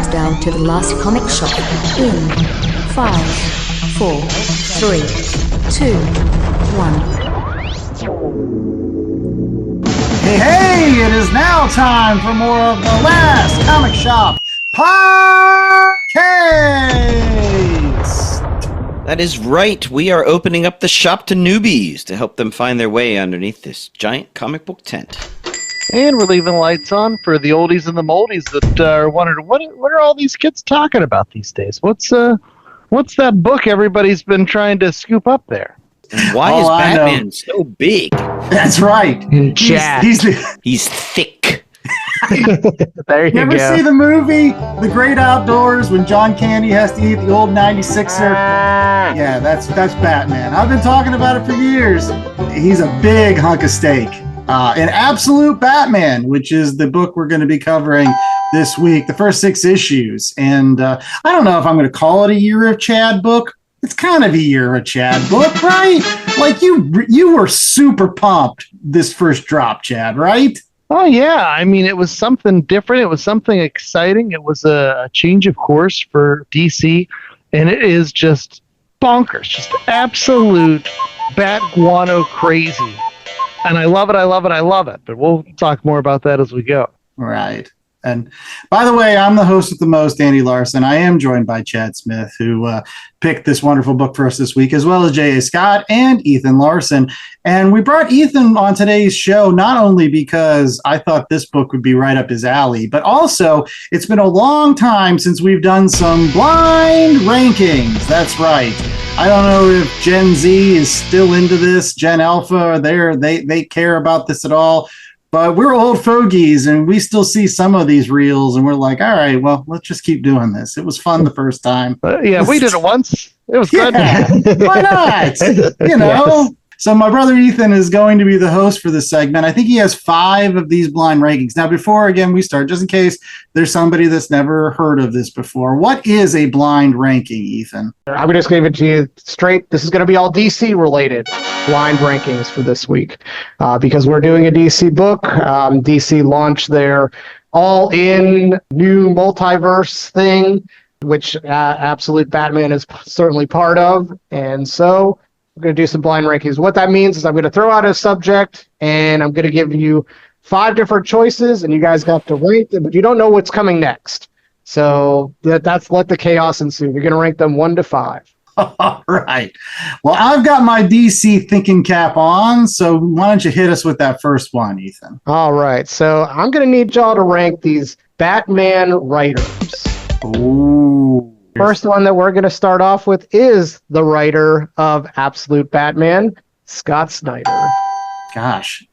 countdown to the last comic shop in 5, 4, 3, 2, 1. Hey, it is now time for more of the Last Comic Shop podcast. That is right. We are opening up the shop to newbies to help them find their way underneath this giant comic book tent. And we're leaving lights on for the oldies and the moldies that are wondering, what are all these kids talking about these days? What's that book everybody's been trying to scoop up there? And why is Batman so big? That's right. He's thick. There you go. Ever see the movie The Great Outdoors when John Candy has to eat the old 96er? Yeah, that's Batman. I've been talking about it for years. He's a big hunk of steak. An Absolute Batman, which is the book we're going to be covering this week, the first 6 issues. And I don't know if I'm going to call it a Year of Chad book. It's kind of a Year of Chad book, right? Like you were super pumped this first drop, Chad, right? Oh, yeah. I mean, it was something different. It was something exciting. It was a change of course for DC. And it is just bonkers, just absolute bat guano crazy. And I love it, I love it, I love it. But we'll talk more about that as we go. Right. And by the way, I'm the host with the most, Andy Larson. I am joined by Chad Smith, who picked this wonderful book for us this week, as well as J.A. Scott and Ethan Larson. And we brought Ethan on today's show not only because I thought this book would be right up his alley, but also it's been a long time since we've done some blind rankings. That's right. I don't know if Gen Z is still into this, Gen Alpha, they care about this at all. But we're old fogies, and we still see some of these reels, and we're like, all right, well, let's just keep doing this. It was fun the first time. Yeah, we did it once. It was good. Why not? You know? Yes. So my brother Ethan is going to be the host for this segment. I think he has 5 of these blind rankings. Now, before, again, we start, just in case there's somebody that's never heard of this before, what is a blind ranking, Ethan? I'm just going to give it to you straight. This is going to be all DC related blind rankings for this week because we're doing a DC book. DC launched their all-in new multiverse thing, which Absolute Batman is certainly part of. And so we're going to do some blind rankings. What that means is I'm going to throw out a subject, and I'm going to give you 5 different choices, and you guys have to rank them, but you don't know what's coming next. So that's let the chaos ensue. You're going to rank them 1 to 5. All right. Well, I've got my DC thinking cap on, so why don't you hit us with that first one, Ethan? All right. So I'm going to need y'all to rank these Batman writers. Ooh. First one that we're going to start off with is the writer of Absolute Batman, Scott Snyder. Gosh,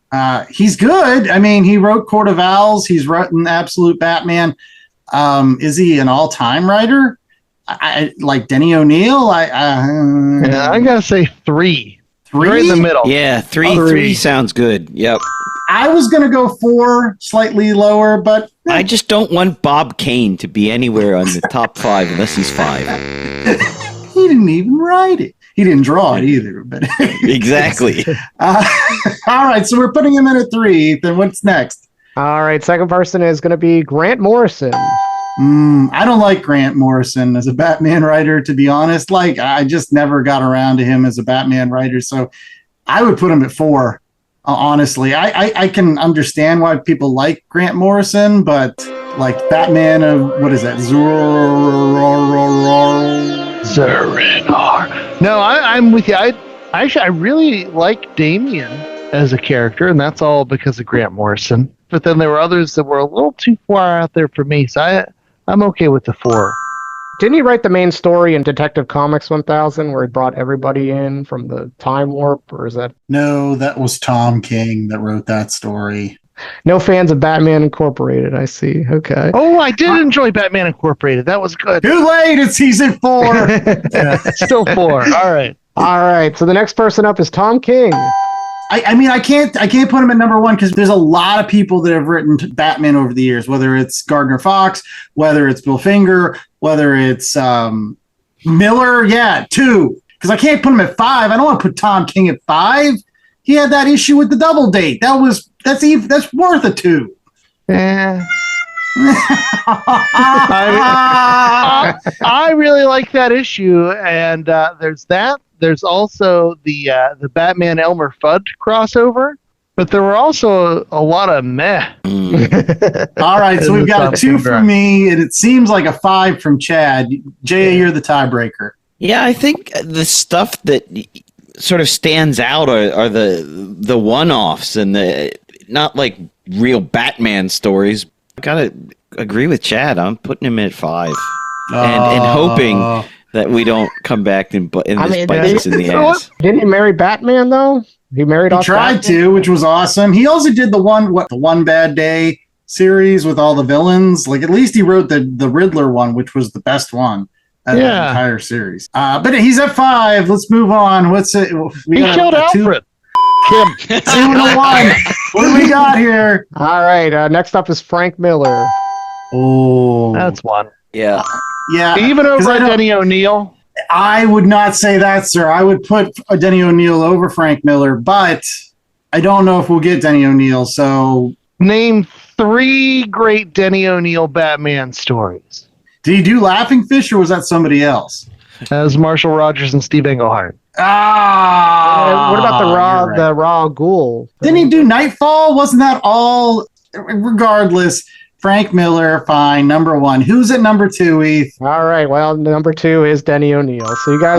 he's good. I mean, he wrote Court of Owls. He's written Absolute Batman. Is he an all-time writer? I like Denny O'Neil. I gotta say 3. 3 right in the middle. Yeah, 3 sounds good. Yep. I was gonna go 4, slightly lower, but I just don't want Bob Kane to be anywhere on the top 5 unless he's 5. He didn't even write it. He didn't draw it either. But exactly. All right, so we're putting him in at 3. Then what's next? All right, second person is going to be Grant Morrison. I don't like Grant Morrison as a Batman writer, to be honest. Like, I just never got around to him as a Batman writer, so I would put him at 4. Honestly, I can understand why people like Grant Morrison, but like Batman of what is that? Zurinar. No, I'm with you. I really like Damian as a character, and that's all because of Grant Morrison. But then there were others that were a little too far out there for me, so I'm okay with the 4. Didn't he write the main story in Detective Comics 1000 where he brought everybody in from the time warp, or is that? No, that was Tom King that wrote that story. No fans of Batman Incorporated, I see. Okay. Oh, I did enjoy Batman Incorporated. That was good. Too late, it's season 4. Yeah, still 4. All right. All right, so the next person up is Tom King. I mean, I can't put him at number 1 because there's a lot of people that have written Batman over the years, whether it's Gardner Fox, whether it's Bill Finger, whether it's Miller. Yeah, 2. Because I can't put him at 5. I don't want to put Tom King at 5. He had that issue with the double date. That's worth a 2. Yeah. I really like that issue, and there's that. There's also the Batman Elmer Fudd crossover, but there were also a lot of meh. All right, so we've got a 2 from me, and it seems like a 5 from Chad. Jay, you're the tiebreaker. Yeah, I think the stuff that sort of stands out are the one-offs and the not like real Batman stories. I gotta agree with Chad. I'm putting him at 5, and hoping that we don't come back and bite us in the ass. Didn't he marry Batman though? He tried to, which was awesome. He also did the One Bad Day series with all the villains. Like, at least he wrote the Riddler one, which was the best one out of the entire series. But he's at 5. Let's move on. What's it? He killed Alfred. Kim. 2 and 1. What do we got here? All right. Next up is Frank Miller. Oh, that's one. Yeah. Yeah. Even over Denny O'Neil. I would not say that, sir. I would put Denny O'Neil over Frank Miller, but I don't know if we'll get Denny O'Neil. So, name 3 great Denny O'Neil Batman stories. Did he do Laughing Fish, or was that somebody else? That was Marshall Rogers and Steve Englehart. What about the Raw Ghul? Didn't he do Nightfall? Wasn't that all? Regardless, Frank Miller, fine. Number 1. Who's at number 2, Heath? All right. Well, number 2 is Denny O'Neil. So you guys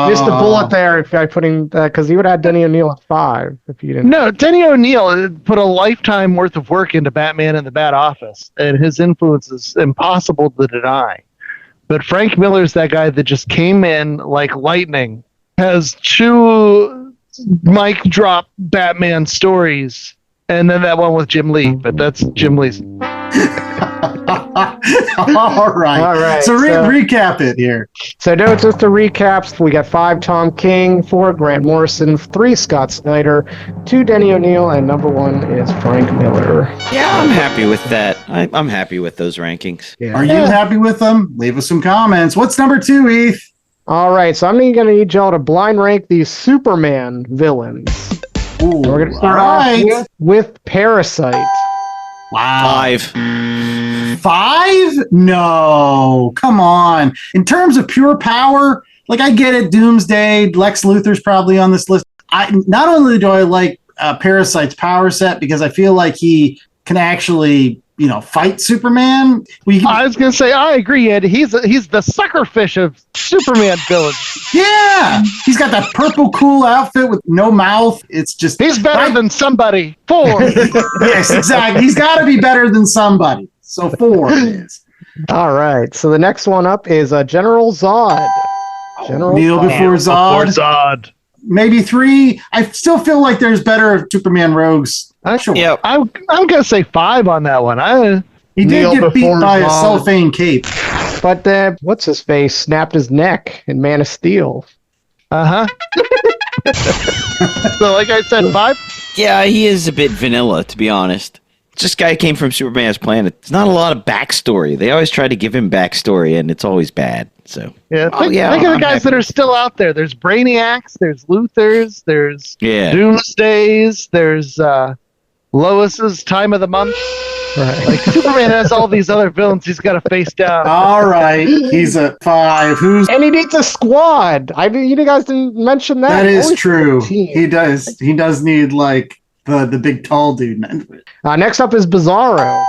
missed a bullet there if I putting that, because you would have had Denny O'Neil at 5 if you didn't. No, Denny O'Neil put a lifetime worth of work into Batman and the Bat Office, and his influence is impossible to deny. But Frank Miller's that guy that just came in like lightning, has 2 mic drop Batman stories, and then that one with Jim Lee. But that's Jim Lee's. All right. So recap it here. So just to recap, we got 5 Tom King, 4 Grant Morrison, 3 Scott Snyder, 2 Denny O'Neil, and number 1 is Frank Miller. Yeah, I'm happy with that. I'm happy with those rankings. Yeah. Are you happy with them? Leave us some comments. What's number 2, Heath? All right, so I'm going to need y'all to blind rank these Superman villains. Ooh, we're going to start off with Parasite. Wow. 5? No, come on. In terms of pure power, like, I get it. Doomsday, Lex Luthor's probably on this list. Not only do I like Parasite's power set, because I feel like he can actually, fight Superman. I was going to say, I agree, Ed. He's the suckerfish of Superman villains. Yeah. He's got that purple cool outfit with no mouth. It's just... He's better than somebody. 4. Yes, exactly. He's got to be better than somebody. So 4 it is. All right. So the next one up is General Zod. Kneel before Zod. Maybe 3. I still feel like there's better Superman rogues. Sure. Yeah, I'm gonna say 5 on that one. He did get beat by a cellophane cape, but what's his face snapped his neck in Man of Steel. So, like I said, 5. Yeah, he is a bit vanilla, to be honest. This guy came from Superman's planet. There's not a lot of backstory. They always try to give him backstory, and it's always bad. So think of the guys that are still out there. There's Brainiacs, there's Luthors, there's Doomsdays, there's Lois's Time of the Month. Right. Like, Superman has all these other villains he's got to face down. All right, he's at 5. And he needs a squad. You guys didn't mention that. That is true. He does. He does need like the big tall dude. Next up is Bizarro.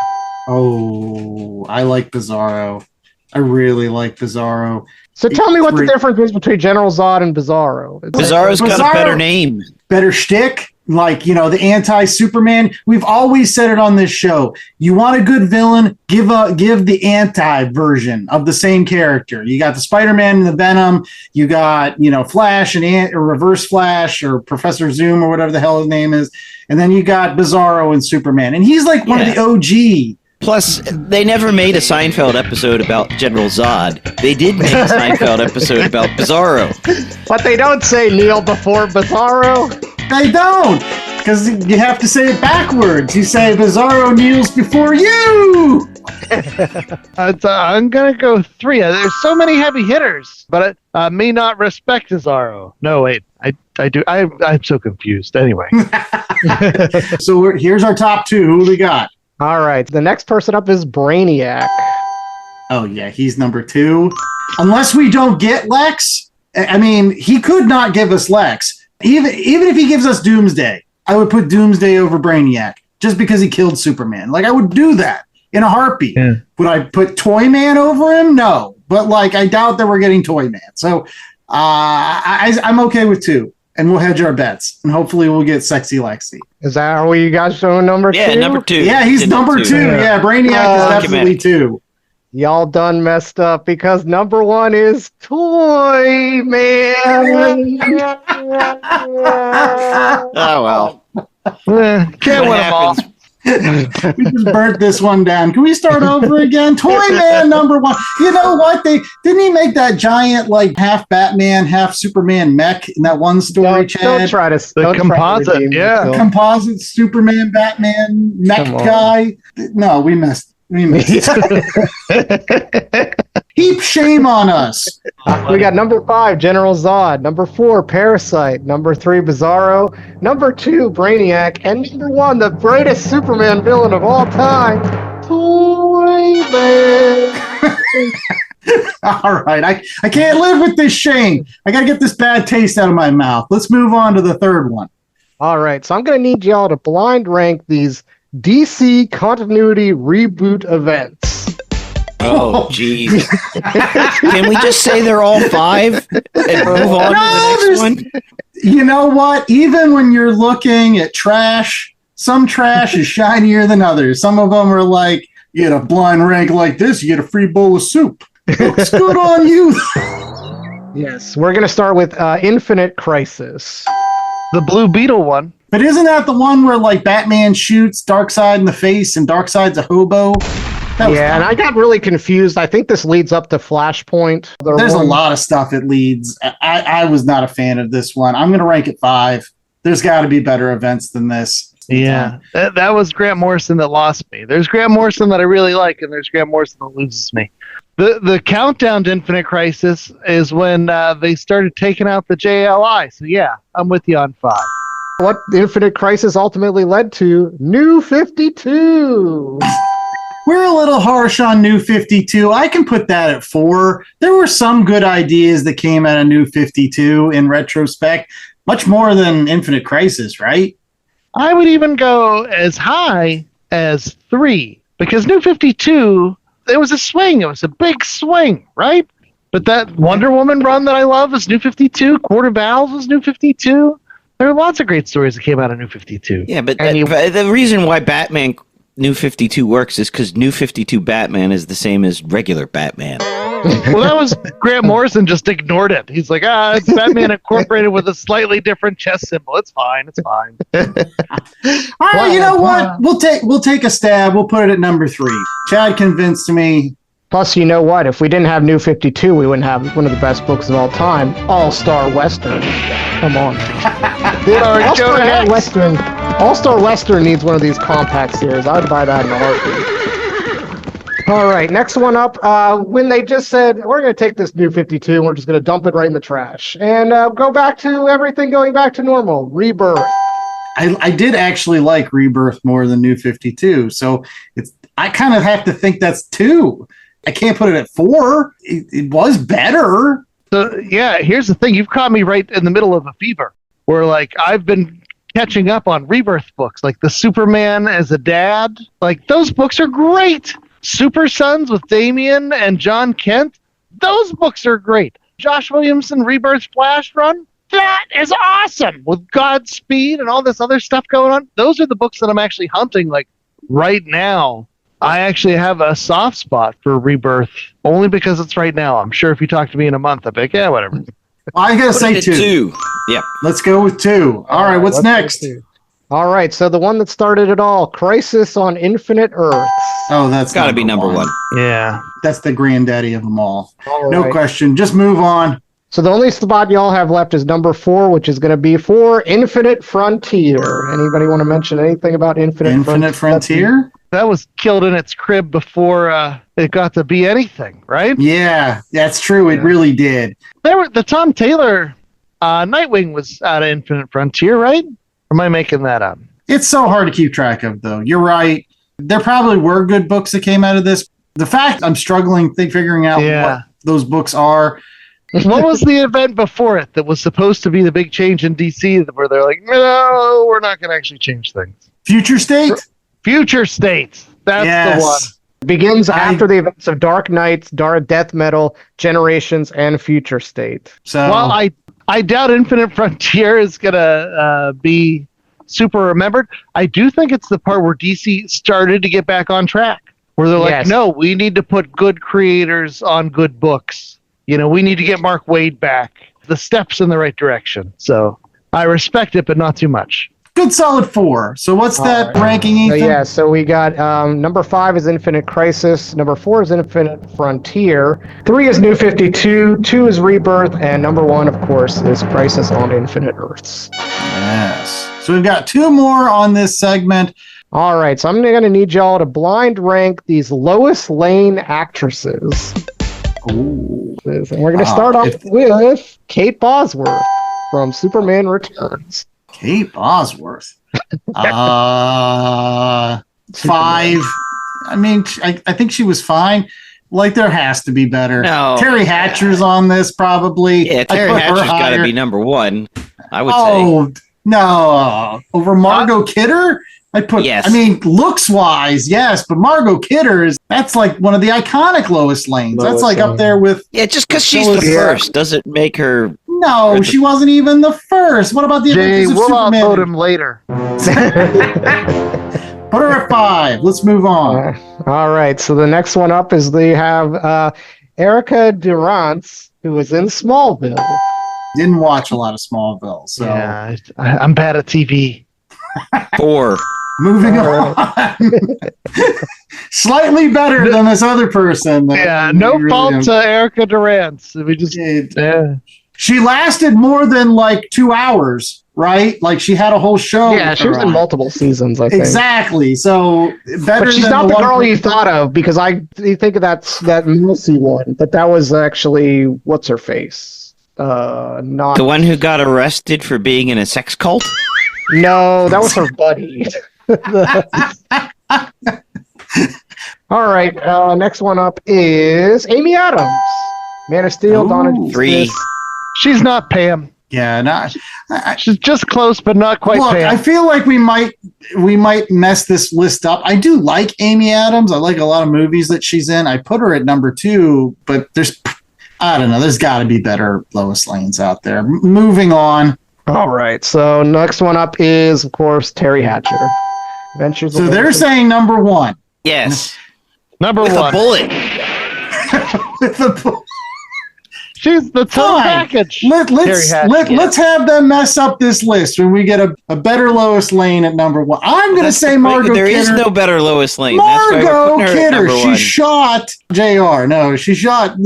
Oh, I like Bizarro. I really like Bizarro. So tell me what the difference is between General Zod and Bizarro. Bizarro's got a better name. Better shtick. Like, the anti-Superman. We've always said it on this show. You want a good villain, give the anti-version of the same character. You got the Spider-Man and the Venom. You got, Flash or Reverse Flash or Professor Zoom or whatever the hell his name is. And then you got Bizarro and Superman. And he's like one of the OG. Plus, they never made a Seinfeld episode about General Zod. They did make a Seinfeld episode about Bizarro. But they don't say kneel before Bizarro. They don't, because you have to say it backwards. You say Bizarro kneels before you. I'm going to go 3. There's so many heavy hitters, but I may not respect Bizarro. No, wait. I do. I'm so confused. Anyway. So here's our top 2. Who we got? All right. The next person up is Brainiac. Oh yeah, he's number 2. Unless we don't get Lex, I mean, he could not give us Lex. Even if he gives us Doomsday, I would put Doomsday over Brainiac just because he killed Superman. Like, I would do that in a heartbeat. Yeah. Would I put Toyman over him? No, but like, I doubt that we're getting Toyman. So I'm okay with 2, and we'll hedge our bets, and hopefully we'll get Sexy Lexi. Is that how you guys showing number 2? Yeah, number 2. Yeah, he's number 2. Yeah, Brainiac is definitely 2. Y'all done messed up because number 1 is Toy Man. Oh, well. Can't win them all. We just burnt this one down. Can we start over again? Toy Man number 1. You know what? Didn't he make that giant, like, half Batman, half Superman mech in that one story, Chad? Don't try to the composite, the composite Superman Batman mech guy. No, we messed. Heap shame on us. We got number 5, General Zod. Number 4, Parasite. Number 3, Bizarro. Number 2, Brainiac. And number 1, the greatest Superman villain of all time, Toy Man. All right. I can't live with this shame. I got to get this bad taste out of my mouth. Let's move on to the third one. All right. So I'm going to need y'all to blind rank these DC continuity reboot events. Oh, jeez. Can we just say they're all 5 and move on to the next one? You know what? Even when you're looking at trash, some trash is shinier than others. Some of them are like, you get a blind rank like this, you get a free bowl of soup. Looks good on you. Yes, we're going to start with Infinite Crisis. The Blue Beetle one. But isn't that the one where, like, Batman shoots Darkseid in the face and Darkseid's a hobo? Yeah, and I got really confused. I think this leads up to Flashpoint. There's a lot of stuff it leads. I was not a fan of this one. I'm going to rank it 5. There's got to be better events than this. Yeah, that was Grant Morrison that lost me. There's Grant Morrison that I really like, and there's Grant Morrison that loses me. The countdown to Infinite Crisis is when they started taking out the JLI. So yeah, I'm with you on 5. What Infinite Crisis ultimately led to, New 52. We're a little harsh on New 52. I can put that at 4. There were some good ideas that came out of New 52 in retrospect, much more than Infinite Crisis, right? I would even go as high as 3, because New 52, it was a swing. It was a big swing, right? But that Wonder Woman run that I love is New 52. Court of Owls was New 52. There are lots of great stories that came out of New 52. Yeah, but the reason why Batman New 52 works is because New 52 Batman is the same as regular Batman. Well, that was Grant Morrison just ignored it. He's like, it's Batman incorporated with a slightly different chest symbol. It's fine. It's fine. All right, you know what? We'll take a stab. We'll put it at number 3. Chad convinced me. Plus, you know what? If we didn't have New 52, we wouldn't have one of the best books of all time, All-Star Western. Come on. All-Star Western needs one of these compact series. I would buy that in a heartbeat. All right, next one up. When they just said, we're going to take this New 52 and we're just going to dump it right in the trash and go back to everything going back to normal. Rebirth. I did actually like Rebirth more than New 52, so I kind of have to think that's 2. I can't put it at 4. It was better. So, yeah, here's the thing. You've caught me right in the middle of a fever where, like, I've been catching up on Rebirth books, like the Superman as a dad. Like, those books are great. Super Sons with Damian and John Kent. Those books are great. Josh Williamson Rebirth Flash run. That is awesome. With Godspeed and all this other stuff going on. Those are the books that I'm actually hunting, like, right now. I actually have a soft spot for Rebirth only because it's right now. I'm sure if you talk to me in a month, I'll be like, yeah, whatever. I gotta say 2. Yep. Let's go with 2. All right, what's next? All right, so the one that started it all, Crisis on Infinite Earths. Oh, that's got to be number 1. Yeah. That's the granddaddy of them all. No question. Just move on. So the only spot y'all have left is number 4, which is going to be for Infinite Frontier. Anybody want to mention anything about Infinite Frontier? That was killed in its crib before it got to be anything, right? Yeah, that's true. It really did. The Tom Taylor Nightwing was out of Infinite Frontier, right? Or am I making that up? It's so hard to keep track of, though. You're right. There probably were good books that came out of this. The fact I'm struggling figuring out what those books are. What was the event before it that was supposed to be the big change in DC where they're like, no, we're not going to actually change things? Future State? Future State. That's the one. Begins after the events of Dark Knights, Death Metal, Generations, and Future State. So, well, I doubt Infinite Frontier is going to be super remembered. I do think it's the part where DC started to get back on track, where they're like, no, we need to put good creators on good books. You know, we need to get Mark Waid back. The steps in the right direction. So I respect it, but not too much. Good solid 4. So what's that ranking, Ethan? So we got number 5 is Infinite Crisis. Number 4 is Infinite Frontier. 3 is New 52. 2 is Rebirth. And number 1, of course, is Crisis on Infinite Earths. Yes. So we've got 2 more on this segment. All right. So I'm going to need y'all to blind rank these Lois Lane actresses. Ooh. And we're going to start off with Kate Bosworth from Superman Returns. Kate Bosworth. 5. I mean, I think she was fine. Like, there has to be better. No. Terry Hatcher's on this, probably. Yeah, Terry Hatcher's got to be number 1, I would say. Oh, no. Over Margot Kidder? Yes. I mean, looks-wise, yes, but Margot Kidder that's like one of the iconic Lois Lanes. That's like up there with... Yeah, just because she's the first doesn't make her... No, she wasn't even the first. What about the Adventures of Superman? We'll upload him later. Put her at 5. Let's move on. All right, so the next one up is they have Erica Durance, who was in Smallville. Didn't watch a lot of Smallville, so... Yeah, I'm bad at TV. 4. Moving on. Slightly better than this other person. Yeah, no fault to Erica Durance. We just She lasted more than like 2 hours, right? Like she had a whole show. Yeah, she was in multiple seasons, I think. Exactly. So better. But she's not the girl you thought of, because you think of that Missy one, but that was actually what's her face? Not the one who got arrested for being in a sex cult. No, that was her buddy. All right, next one up is Amy Adams. Man of Steel, Dawn of 3. Justice. She's not Pam. Yeah, she's just close, but not quite Pam. I feel like we might mess this list up. I do like Amy Adams. I like a lot of movies that she's in. I put her at number 2, but I don't know. There's got to be better Lois Lanes out there. Moving on. All right, so next one up is, of course, Terry Hatcher. Adventures. So they're saying number 1. Yes. Number With 1. a bullet. With a bullet. She's the total package. Let's have them mess up this list when we get a better Lois Lane at number 1. I'm going to say Margot Kidder. There is no better Lois Lane. Margot Kidder. She shot JR. No, she shot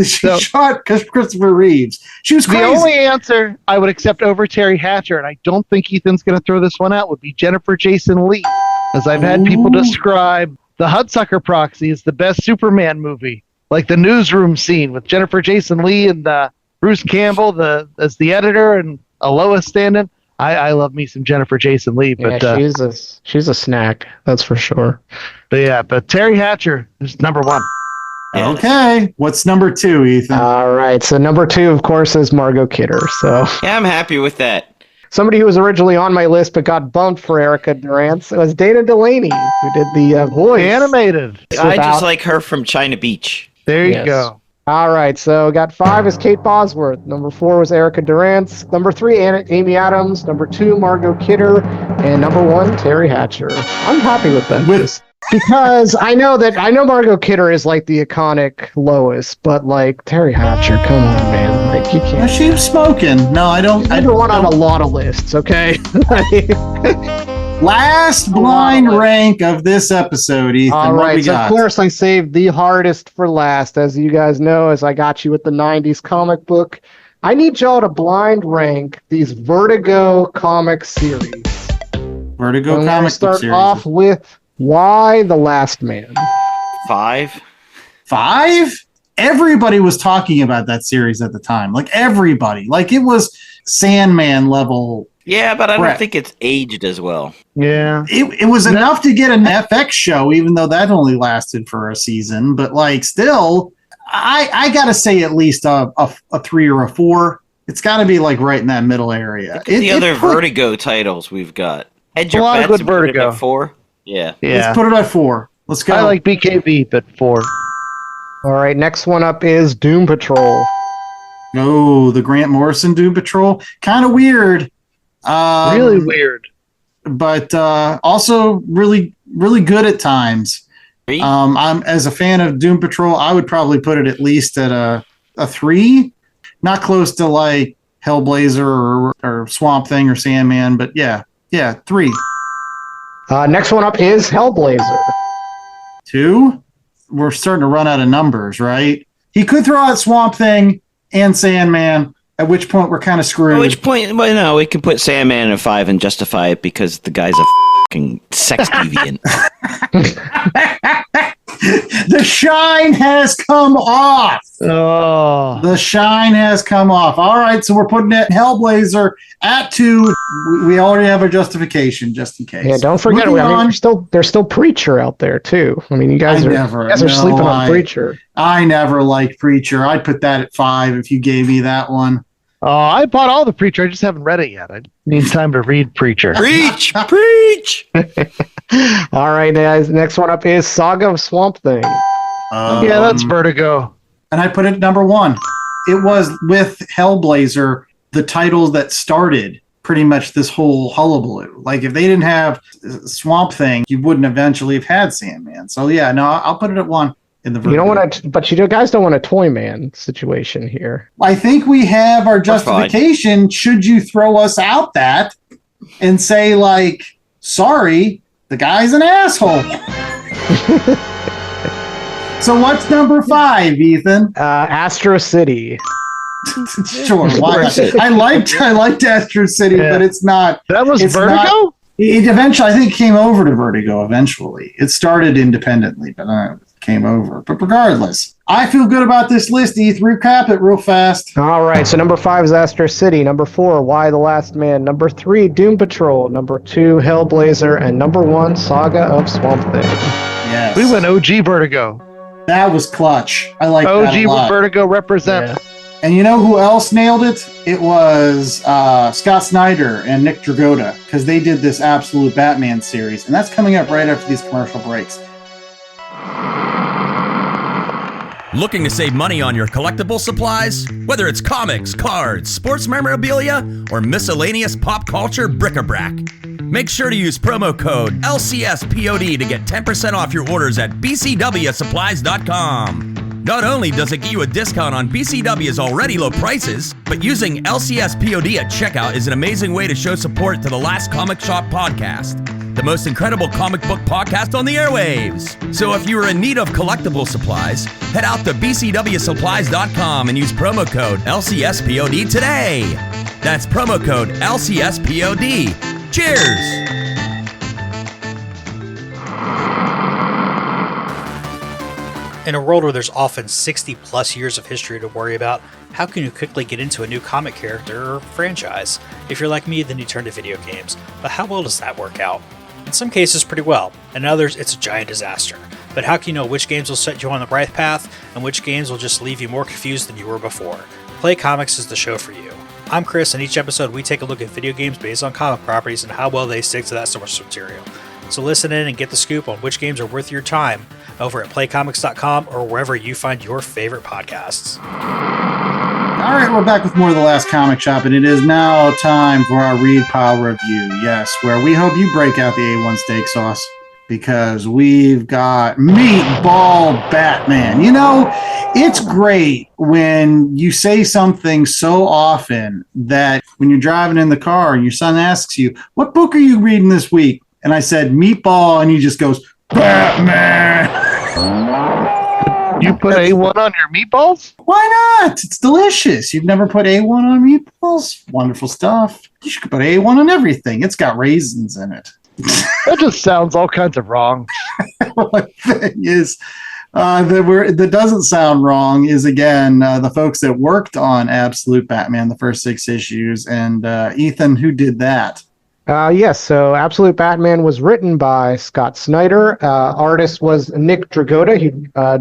Christopher Reeves. She was crazy. The only answer I would accept over Terry Hatcher, and I don't think Ethan's going to throw this one out, would be Jennifer Jason Leigh. As I've had people describe The Hudsucker Proxy as the best Superman movie. Like the newsroom scene with Jennifer Jason Leigh and Bruce Campbell as the editor and a Lois stand-in. I love me some Jennifer Jason Leigh, but she's a snack, that's for sure. But Terry Hatcher is number 1. Yes. Okay, what's number 2, Ethan? All right, so number 2, of course, is Margot Kidder. So yeah, I'm happy with that. Somebody who was originally on my list but got bumped for Erica Durance. It was Dana Delaney, who did the voice. Animated. I just like her from China Beach. There you go. All right, so got 5 is Kate Bosworth. Number 4 was Erica Durance. Number 3, Amy Adams. Number 2, Margot Kidder. And number 1, Terry Hatcher. I'm happy with them. Because I know Margot Kidder is like the iconic Lois, but like Terry Hatcher, come on, man. Like you can't. She was smoking. No, I don't. I don't want on a lot of lists, okay? Last blind rank of this episode, Ethan. All right, so of course I saved the hardest for last. As you guys know, as I got you with the 90s comic book, I need y'all to blind rank these Vertigo comic series. Vertigo comic start series. Off with Why the Last Man. 5. 5? Everybody was talking about that series at the time. Like everybody. Like it was Sandman level. Yeah, but I don't Brett. think it's aged as well. Yeah. It was enough to get an FX show, even though that only lasted for a season. But like, still, I gotta say at least a 3 or a 4. It's got to be like right in that middle area. Look at the other Vertigo titles we've got. Hedge your A lot of bets good and put it Vertigo. at 4. Yeah. Let's put it at 4. Let's go. I like BKB, but 4. All right, next one up is Doom Patrol. Oh, the Grant Morrison Doom Patrol. Kind of weird. Really weird. But also really, really good at times. I'm as a fan of Doom Patrol, I would probably put it at least at a 3. Not close to like Hellblazer or Swamp Thing or Sandman, but yeah, 3. Next one up is Hellblazer. 2. We're starting to run out of numbers, right? He could throw out Swamp Thing and Sandman, at which point we're kind of screwed. At which point, well, no, we can put Sandman in a 5 and justify it because the guy's a fucking sex deviant. The shine has come off. Oh. The shine has come off. All right, so we're putting it Hellblazer at 2. We already have a justification, just in case. Yeah, don't forget. Moving on. There's still Preacher out there too. I mean, you guys are sleeping on Preacher. I never liked Preacher. I'd put that at 5 if you gave me that one. Oh, I bought all the Preacher. I just haven't read it yet. I need time to read Preacher. Preach! Preach! All right, guys. Next one up is Saga of Swamp Thing. Yeah, that's Vertigo. And I put it number 1. It was with Hellblazer the titles that started pretty much this whole hullabaloo. Like if they didn't have Swamp Thing, you wouldn't eventually have had Sandman. So yeah, no, I'll put it at 1 in the Vertigo. You don't want to, but you guys don't want a Toy Man situation here. I think we have our justification. Should you throw us out that and say like, sorry, the guy's an asshole. So what's number 5, Ethan? Astro City. Sure. Why not? I liked Astro City, but it's not. That was it's Vertigo? not- it eventually, I think, came over to Vertigo eventually. It started independently, but it came over. But regardless, I feel good about this list, Eth. Recap it real fast. All right, so number 5 is Astro City. Number 4, Why the Last Man. Number 3, Doom Patrol. Number 2, Hellblazer. And number 1, Saga of Swamp Thing. Yes. We went OG Vertigo. That was clutch. I like that a OG lot. Vertigo represent. And you know who else nailed it? It was Scott Snyder and Nick Dragotta, because they did this absolute Batman series. And that's coming up right after these commercial breaks. Looking to save money on your collectible supplies? Whether it's comics, cards, sports memorabilia, or miscellaneous pop culture bric-a-brac, make sure to use promo code LCSPOD to get 10% off your orders at bcwsupplies.com. Not only does it get you a discount on BCW's already low prices, but using LCSPOD at checkout is an amazing way to show support to the Last Comic Shop podcast, the most incredible comic book podcast on the airwaves. So if you are in need of collectible supplies, head out to bcwsupplies.com and use promo code LCSPOD today. That's promo code LCSPOD. Cheers! In a world where there's often 60 plus years of history to worry about, how can you quickly get into a new comic character or franchise? If you're like me, then you turn to video games. But how well does that work out? In some cases, pretty well. In others, it's a giant disaster. But how can you know which games will set you on the right path, and which games will just leave you more confused than you were before? Play Comics is the show for you. I'm Chris, and each episode we take a look at video games based on comic properties and how well they stick to that source material. So listen in and get the scoop on which games are worth your time over at playcomics.com or wherever you find your favorite podcasts. All right, we're back with more of The Last Comic Shop, and it is now time for our Read Pile review. Yes, where we hope you break out the A1 steak sauce, because we've got Meatball Batman. You know, it's great when you say something so often that when you're driving in the car and your son asks you, what book are you reading this week? And I said, Meatball, and he just goes, Batman. You put A1 on your meatballs? Why not? It's delicious. You've never put A1 on meatballs? Wonderful stuff. You should put A1 on everything. It's got raisins in it. That just sounds all kinds of wrong. One thing is, that doesn't sound wrong is, again, the folks that worked on Absolute Batman, the first 6 issues. And Ethan, who did that? Yes, so Absolute Batman was written by Scott Snyder. Artist was Nick Dragotta. He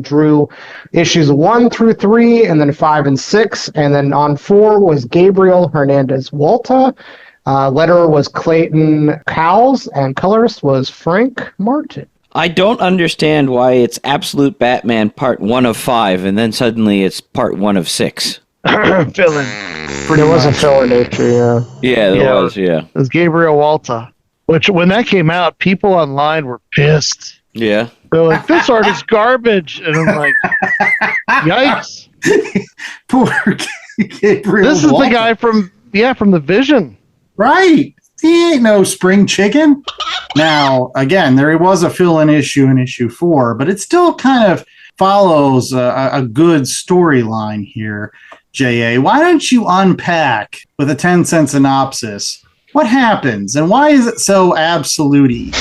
drew issues 1 through 3, and then 5 and 6. And then on 4 was Gabriel Hernandez Walta. Letterer was Clayton Cowles, and colorist was Frank Martin. I don't understand why it's Absolute Batman Part 1 of 5, and then suddenly it's Part 1 of 6. Villain. There was a fill-in entry, yeah. Yeah, there was, yeah. It was Gabriel Walta. Which, when that came out, people online were pissed. Yeah. They're like, this art is garbage. And I'm like, yikes. Poor Gabriel This is Walta. the guy from the Vision. Right. He ain't no spring chicken. Now, again, there was a fill-in issue in issue 4, but it still kind of follows a good storyline here, J.A. Why don't you unpack with a 10-cent synopsis what happens and why is it so absolute-y?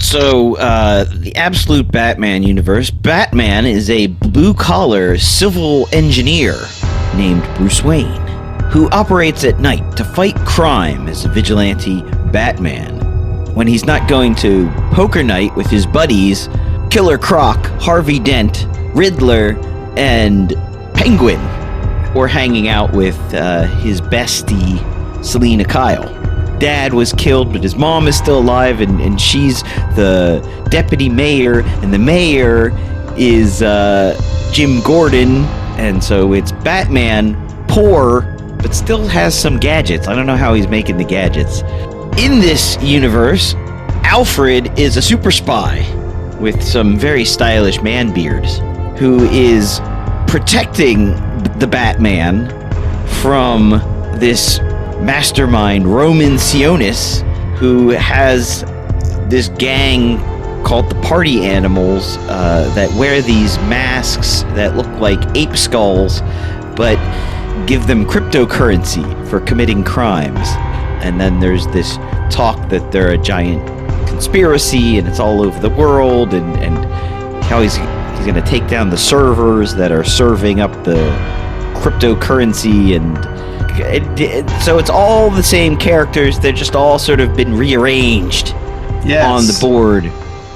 So, the Absolute Batman universe, Batman is a blue-collar civil engineer named Bruce Wayne, who operates at night to fight crime as a vigilante Batman. When he's not going to poker night with his buddies, Killer Croc, Harvey Dent, Riddler, and Penguin, or hanging out with his bestie, Selina Kyle. Dad was killed, but his mom is still alive, and she's the deputy mayor, and the mayor is Jim Gordon, and so it's Batman, poor, but still has some gadgets. I don't know how he's making the gadgets. In this universe, Alfred is a super spy with some very stylish man beards who is protecting the Batman from this mastermind, Roman Sionis, who has this gang called the Party Animals that wear these masks that look like ape skulls, but give them cryptocurrency for committing crimes. And then there's this talk that they're a giant conspiracy and it's all over the world, and how he's going to take down the servers that are serving up the cryptocurrency, and so it's all the same characters. They're just all sort of been rearranged on the board.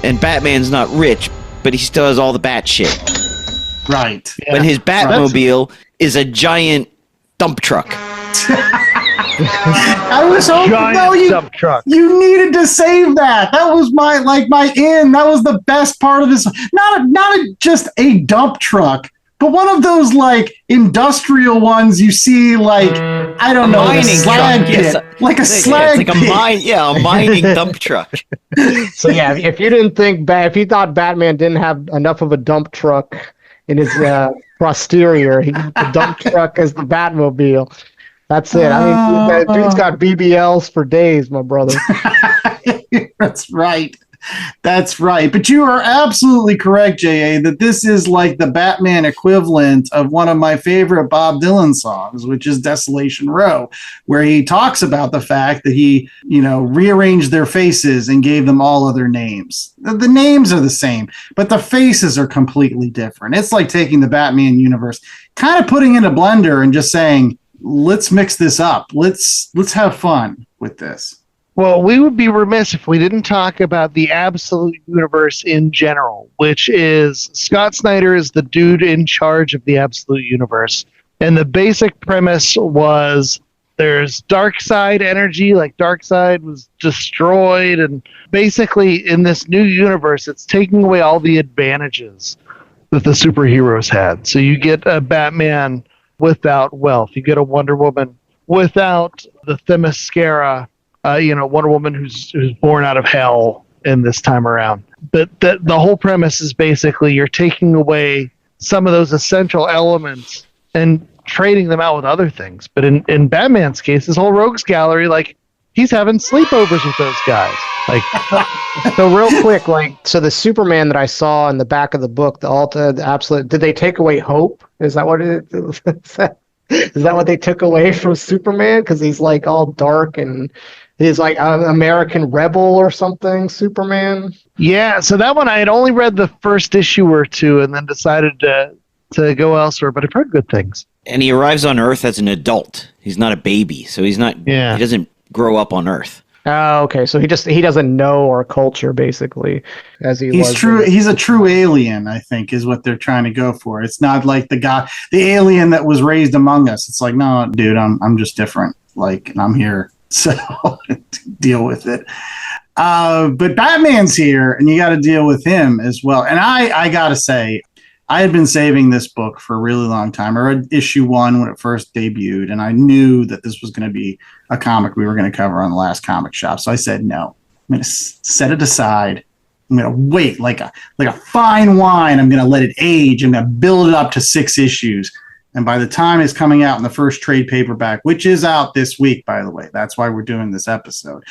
And Batman's not rich, but he still has all the bat shit. Right. But his Batmobile is a giant dump truck. I was hoping dump truck. You needed to save that. That was my in. That was the best part of this. Not just a dump truck, but one of those like industrial ones you see, like I don't know, a slag pit, like a slag pit. It's like a mining dump truck. So yeah, if you didn't think if you thought Batman didn't have enough of a dump truck in his posterior, he got the dump truck as the Batmobile. That's it. I mean, that dude's got BBLs for days, my brother. That's right. That's right. But you are absolutely correct, J.A., that this is like the Batman equivalent of one of my favorite Bob Dylan songs, which is Desolation Row, where he talks about the fact that he, rearranged their faces and gave them all other names. The names are the same, but the faces are completely different. It's like taking the Batman universe, kind of putting in a blender and just saying, let's mix this up. Let's have fun with this. Well, we would be remiss if we didn't talk about the Absolute Universe in general, which is Scott Snyder is the dude in charge of the Absolute Universe. And the basic premise was there's Darkseid energy, like Darkseid was destroyed. And basically in this new universe, it's taking away all the advantages that the superheroes had. So you get a Batman without wealth. You get a Wonder Woman without the Themyscira, Wonder Woman who's born out of hell in this time around. But the whole premise is basically you're taking away some of those essential elements and trading them out with other things. But in Batman's case, his whole rogues gallery, like, he's having sleepovers with those guys. Like, so real quick, so the Superman that I saw in the back of the book, the Absolute, did they take away hope? Is that what it is? Is that what they took away from Superman? Because he's like all dark and He's like an American rebel or something, Superman. Yeah, so that one I had only read the first issue or two and then decided to go elsewhere, but I've heard good things. And he arrives on Earth as an adult. He's not a baby, so he's not. Yeah. He doesn't grow up on Earth. Oh, okay. So he doesn't know our culture basically, as He's true. He's a true alien, I think, is what they're trying to go for. It's not like the alien that was raised among us. It's like, no, dude, I'm just different. Like, and I'm here, so deal with it. But Batman's here, and you got to deal with him as well. And I gotta say, I had been saving this book for a really long time. I read issue 1 when it first debuted, and I knew that this was going to be a comic we were going to cover on the last comic shop. So I said, no, I'm going to set it aside. I'm going to wait like a fine wine. I'm going to let it age. I'm going to build it up to 6 issues. And by the time it's coming out in the first trade paperback, which is out this week, by the way, that's why we're doing this episode.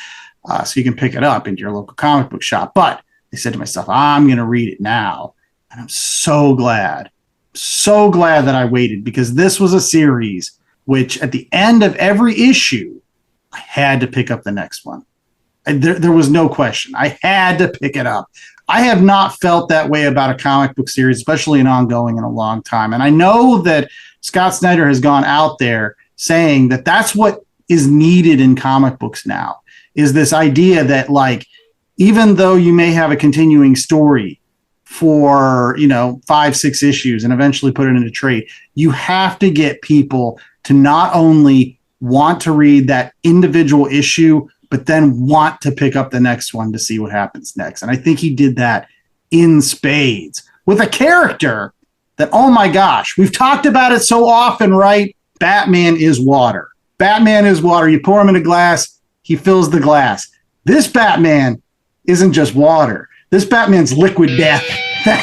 So you can pick it up in your local comic book shop. But I said to myself, I'm going to read it now. And I'm so glad that I waited, because this was a series which at the end of every issue, I had to pick up the next one. There was no question. I had to pick it up. I have not felt that way about a comic book series, especially an ongoing, in a long time. And I know that Scott Snyder has gone out there saying that that's what is needed in comic books now, is this idea that, like, even though you may have a continuing story for 5-6 issues and eventually put it into trade, you have to get people to not only want to read that individual issue, but then want to pick up the next one to see what happens next. And I think he did that in spades with a character that, oh my gosh, we've talked about it so often, right? Batman is water. Batman is water. You pour him in a glass, he fills the glass. This Batman isn't just water. This Batman's liquid death. Well, I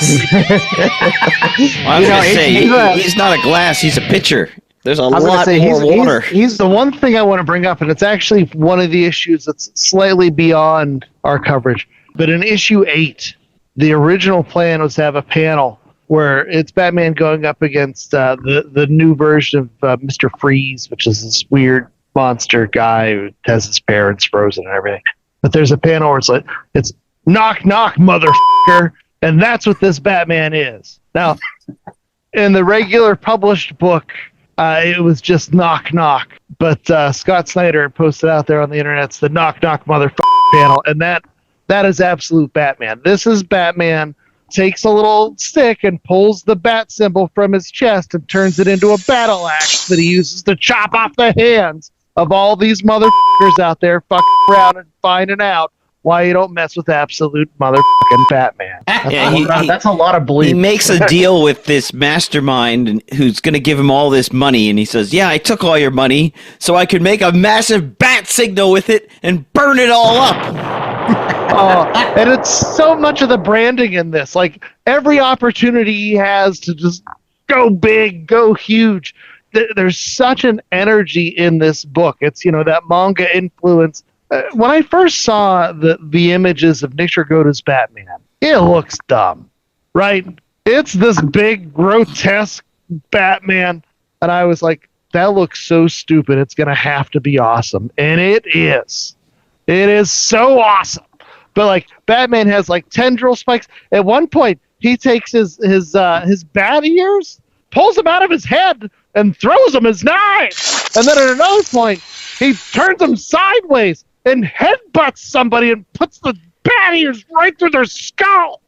was going to say, he's not a glass, he's a pitcher. There's a lot more water. He's the one thing I want to bring up, and it's actually one of the issues that's slightly beyond our coverage. But in issue 8, the original plan was to have a panel where it's Batman going up against the new version of Mr. Freeze, which is this weird monster guy who has his parents frozen and everything. But there's a panel where it's knock, knock, motherfucker. And that's what this Batman is. Now, in the regular published book, it was just knock, knock. But Scott Snyder posted out there on the internet, it's the knock, knock, motherfucker panel. And that is absolute Batman. This is Batman takes a little stick and pulls the bat symbol from his chest and turns it into a battle axe that he uses to chop off the hands of all these motherfuckers out there fucking around and finding out why you don't mess with absolute motherfucking Batman. That's a lot of bleed. He makes a deal with this mastermind who's going to give him all this money, and he says, yeah, I took all your money so I could make a massive bat signal with it and burn it all up. And it's so much of the branding in this. Like, every opportunity he has to just go big, go huge. There's such an energy in this book. It's, that manga influence. When I first saw the images of Nick Dragotta's Batman, it looks dumb, right? It's this big, grotesque Batman, and I was like, that looks so stupid. It's going to have to be awesome. And it is. It is so awesome. But, like, Batman has, like, tendril spikes. At one point, he takes his bat ears, pulls them out of his head, and throws them as knives. And then at another point, he turns them sideways and headbutts somebody and puts the bat ears right through their skull.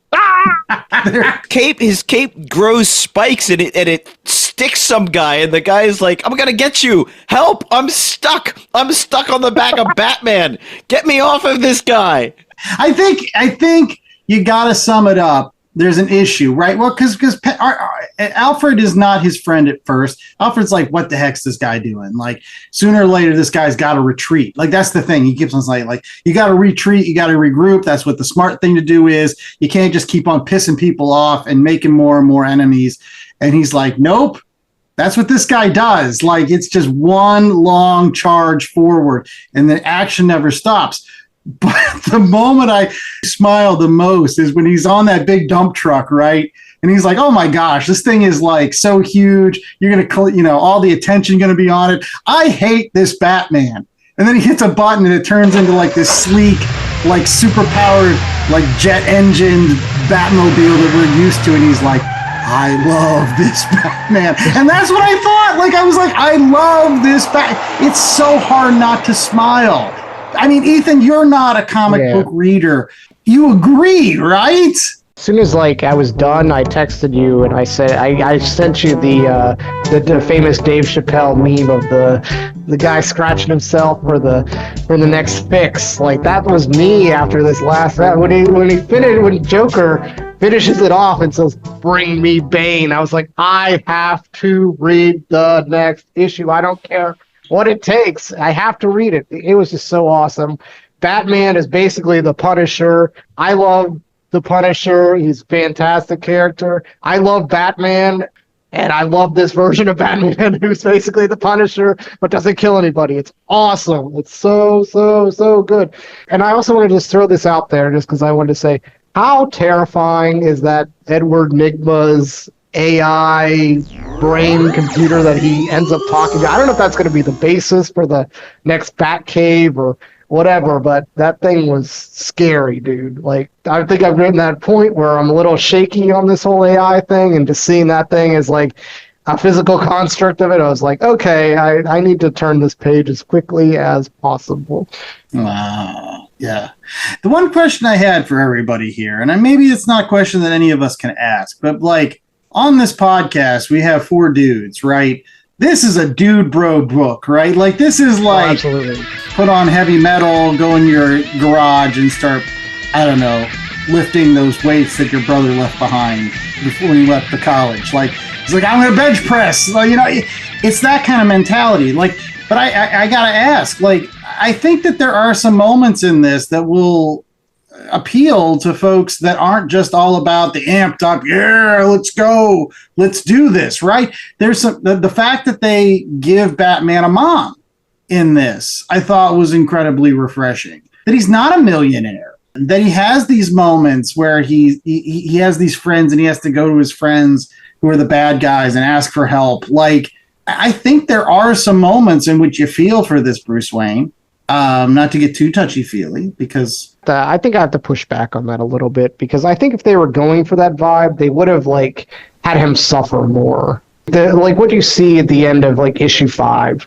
His cape grows spikes and it sticks some guy, and the guy is like, I'm gonna get you. Help! I'm stuck on the back of Batman. Get me off of this guy. I think you gotta sum it up. There's an issue, right? Well, because Alfred is not his friend at first. Alfred's like, what the heck's this guy doing? Like, sooner or later, this guy's got to retreat. Like, that's the thing. He keeps on saying, like, you got to retreat. You got to regroup. That's what the smart thing to do is. You can't just keep on pissing people off and making more and more enemies. And he's like, nope. That's what this guy does. Like, it's just one long charge forward, and the action never stops. But the moment I smile the most is when he's on that big dump truck, right? And he's like, oh my gosh, this thing is like so huge. You're going to, all the attention going to be on it. I hate this Batman. And then he hits a button and it turns into like this sleek, like super powered, like jet engined Batmobile that we're used to. And he's like, I love this Batman. And that's what I thought. Like, I was like, I love this It's so hard not to smile. I mean, Ethan, you're not a comic book reader. You agree, right? As soon as like I was done, I texted you and I said I sent you the famous Dave Chappelle meme of the guy scratching himself for the next fix. Like that was me after this last when Joker finishes it off and says, "Bring me Bane." I was like, I have to read the next issue. I don't care what it takes. I have to read it. It was just so awesome. Batman is basically the Punisher. I love the Punisher. He's a fantastic character. I love Batman, and I love this version of Batman who's basically the Punisher but doesn't kill anybody. It's awesome. It's so good. And I also wanted to just throw this out there just because I wanted to say, how terrifying is that Edward Nygma's AI brain computer that he ends up talking to? I don't know if that's going to be the basis for the next Batcave or whatever, but that thing was scary, dude. Like, I think I've written that point where I'm a little shaky on this whole AI thing, and just seeing that thing as like a physical construct of it, I was like, okay, I need to turn this page as quickly as possible. Wow. Yeah. The one question I had for everybody here, and maybe it's not a question that any of us can ask, but like on this podcast, we have 4 dudes, right? This is a dude bro book, right? Like this is like put on heavy metal, go in your garage and start, I don't know, lifting those weights that your brother left behind before he left the college. Like it's like, I'm gonna bench press. Like, you know, it's that kind of mentality. Like, but I gotta ask, like, I think that there are some moments in this that will appeal to folks that aren't just all about the amped up, yeah, let's go, let's do this, right? There's some the fact that they give Batman a mom in this, I thought was incredibly refreshing. That he's not a millionaire, that he has these moments where he has these friends and he has to go to his friends who are the bad guys and ask for help. Like, I think there are some moments in which you feel for this Bruce Wayne. Not to get too touchy-feely, because I think I have to push back on that a little bit, because I think if they were going for that vibe, they would have like had him suffer more. Like what you see at the end of like issue 5,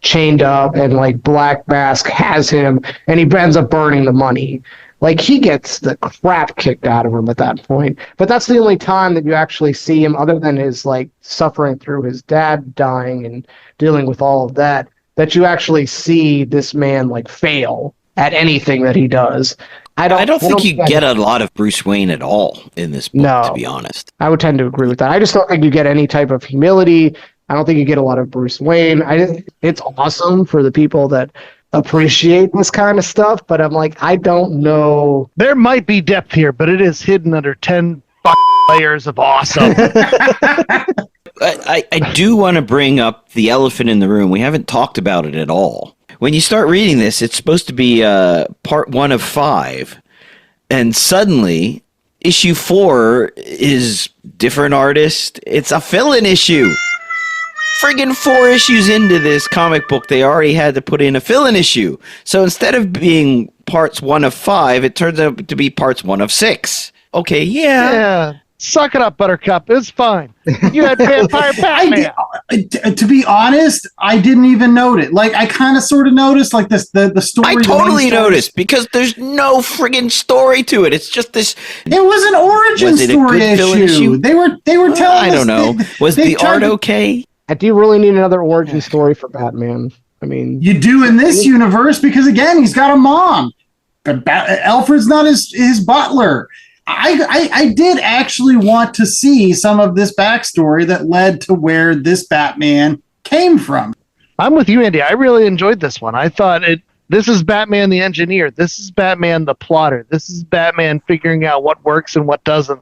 chained up, and like Black Mask has him, and he ends up burning the money. Like he gets the crap kicked out of him at that point. But that's the only time that you actually see him, other than his like suffering through his dad dying and dealing with all of that you actually see this man like fail at anything that he does. I don't think you get a lot of Bruce Wayne at all in this book, to be honest. I would tend to agree with that. I just don't think you get any type of humility. I don't think you get a lot of Bruce Wayne. It's awesome for the people that appreciate this kind of stuff, but I'm like, I don't know. There might be depth here, but it is hidden under 10 layers of awesome. I do want to bring up the elephant in the room. We haven't talked about it at all. When you start reading this, it's supposed to be part 1 of 5, and suddenly issue 4 is different artist. It's a fill-in issue. Friggin' 4 issues into this comic book, they already had to put in a fill-in issue. So instead of being parts 1 of 5, it turns out to be parts 1 of 6. Okay, yeah. Suck it up, Buttercup. It's fine. You had Vampire Batman. To be honest, I didn't even note it. Like, I kind of sort of noticed, like, the story. I totally noticed, because there's no friggin' story to it. It's just this. It was an origin story issue. They were telling us. I don't know. Was the art okay? Do you really need another origin story for Batman? I mean, you do in this universe, because again, he's got a mom. Alfred's not his butler. I did actually want to see some of this backstory that led to where this Batman came from. I'm with you, Andy. I really enjoyed this one. I thought this is Batman the engineer. This is Batman the plotter. This is Batman figuring out what works and what doesn't.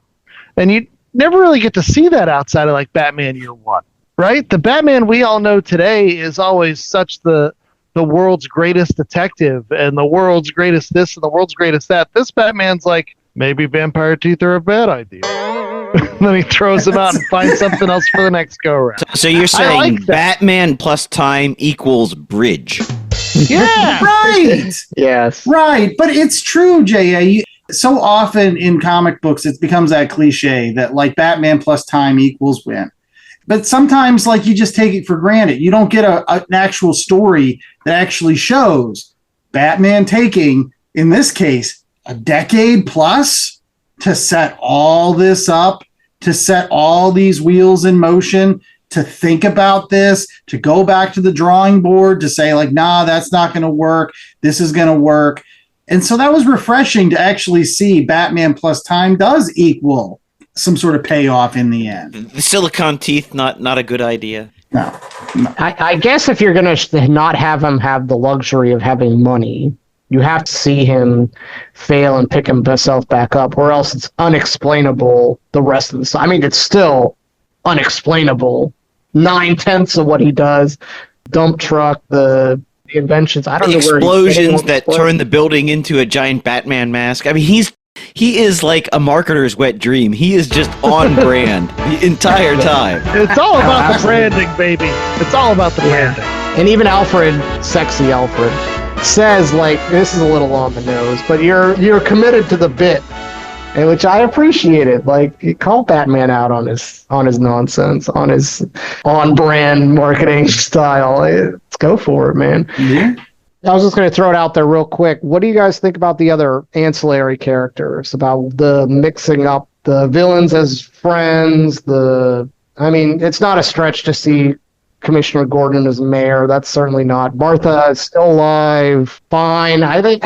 And you never really get to see that outside of like Batman Year One, right? The Batman we all know today is always such the world's greatest detective and the world's greatest this and the world's greatest that. This Batman's like, maybe vampire teeth are a bad idea. Then he throws them out and finds something else for the next go around. So you're saying like Batman plus time equals bridge? Yeah. Right. Yes. Right. But it's true, J.A. So often in comic books, it becomes that cliche that like Batman plus time equals win. But sometimes like you just take it for granted. You don't get an actual story that actually shows Batman taking, in this case, a decade plus to set all this up, to set all these wheels in motion, to think about this, to go back to the drawing board, to say like, nah, that's not going to work. This is going to work. And so that was refreshing to actually see Batman plus time does equal some sort of payoff in the end. The silicon teeth, not a good idea. No. I guess if you're going to not have him have the luxury of having money, you have to see him fail and pick himself back up, or else it's unexplainable the rest of the... I mean, it's still unexplainable. 9/10 of what he does. Dump truck, the inventions. I don't know where explosions that turn the building into a giant Batman mask. I mean, he is like a marketer's wet dream. He is just on brand the entire time. It's all about the branding, baby. It's all about the branding. And even Alfred, sexy Alfred, says like, this is a little on the nose, but you're committed to the bit, and which I appreciated. Like, you call Batman out on his nonsense, on his on-brand marketing style. Let's go for it, man. Yeah. I was just going to throw it out there real quick. What do you guys think about the other ancillary characters? About the mixing up the villains as friends? I mean, it's not a stretch to see Commissioner Gordon as mayor. That's certainly not. Martha is still alive. Fine. I think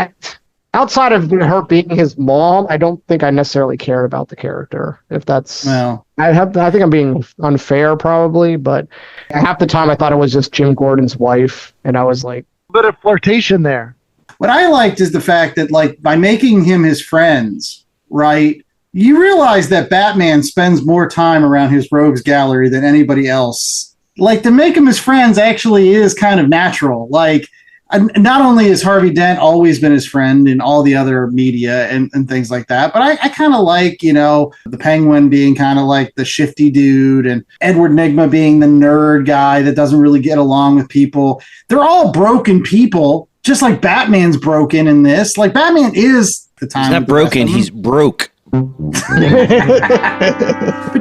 outside of her being his mom, I don't think I necessarily cared about the character. If that's, Well, I think I'm being unfair probably, but half the time I thought it was just Jim Gordon's wife, and I was like, Bit of flirtation there. what I liked is the fact that like by making him his friends, right? You realize that Batman spends more time around his rogues gallery than anybody else. Like, to make him his friends actually is kind of natural. Like, not only has Harvey Dent always been his friend in all the other media and things like that, but I kind of like, the Penguin being kind of like the shifty dude, and Edward Nygma being the nerd guy that doesn't really get along with people. They're all broken people, just like Batman's broken in this. Like, Batman is the time. He's not broken, he's broke. But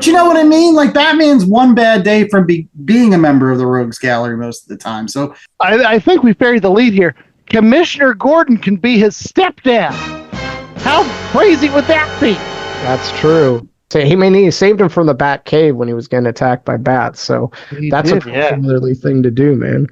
you know what I mean? Like, Batman's one bad day from being a member of the Rogues Gallery most of the time. So I think we buried the lead here. Commissioner Gordon can be his stepdad. How crazy would that be? that's true. So he saved him from the Bat Cave when he was getting attacked by bats. So that's a particularly thing to do, man.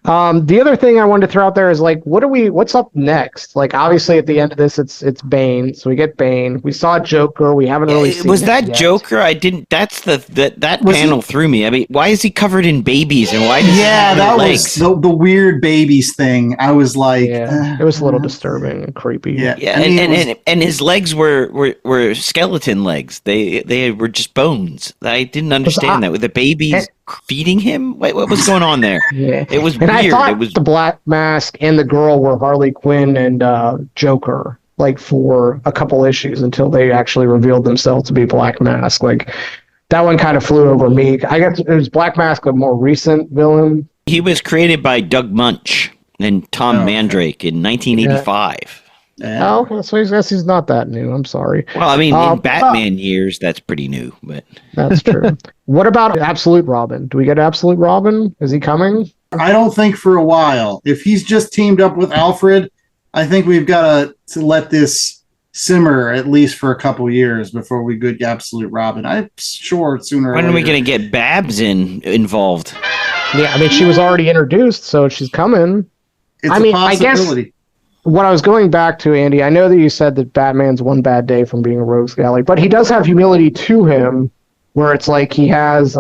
The other thing I wanted to throw out there is like, what's up next? Like, obviously at the end of this, it's Bane. So we get Bane. We saw Joker. We haven't really seen Was it that yet. Joker? I didn't. That's that panel threw me. I mean, why is he covered in babies and why does he have no that legs? was the weird babies thing. I was like, Yeah, it was a little disturbing and creepy. Yeah. Yeah, I mean, and his legs were skeleton legs. They were just bones. I didn't understand that with the babies feeding him. Wait, what was going on there? Yeah. It was And weird. I thought It was the Black Mask and the girl were Harley Quinn and Joker, like, for a couple issues until they actually revealed themselves to be Black Mask. Like, that one kind of flew over me. I guess it was Black Mask, a more recent villain. he was created by Doug Munch and Tom Mandrake in 1985. Oh, okay, so I guess he's not that new. I'm sorry. Well, I mean, in Batman years, that's pretty new, but That's true. What about Absolute Robin? Do we get Absolute Robin? Is he coming? I don't think for a while. If he's just teamed up with Alfred, I think we've got to let this simmer at least for a couple years before we get Absolute Robin. I'm sure sooner or when later. are we going to get Babs involved? Yeah, I mean, she was already introduced, so she's coming. It's I a mean, I guess- possibility. What I was going back to, Andy, I know that you said that Batman's one bad day from being a rogues gallery, but he does have humility to him, where it's like he has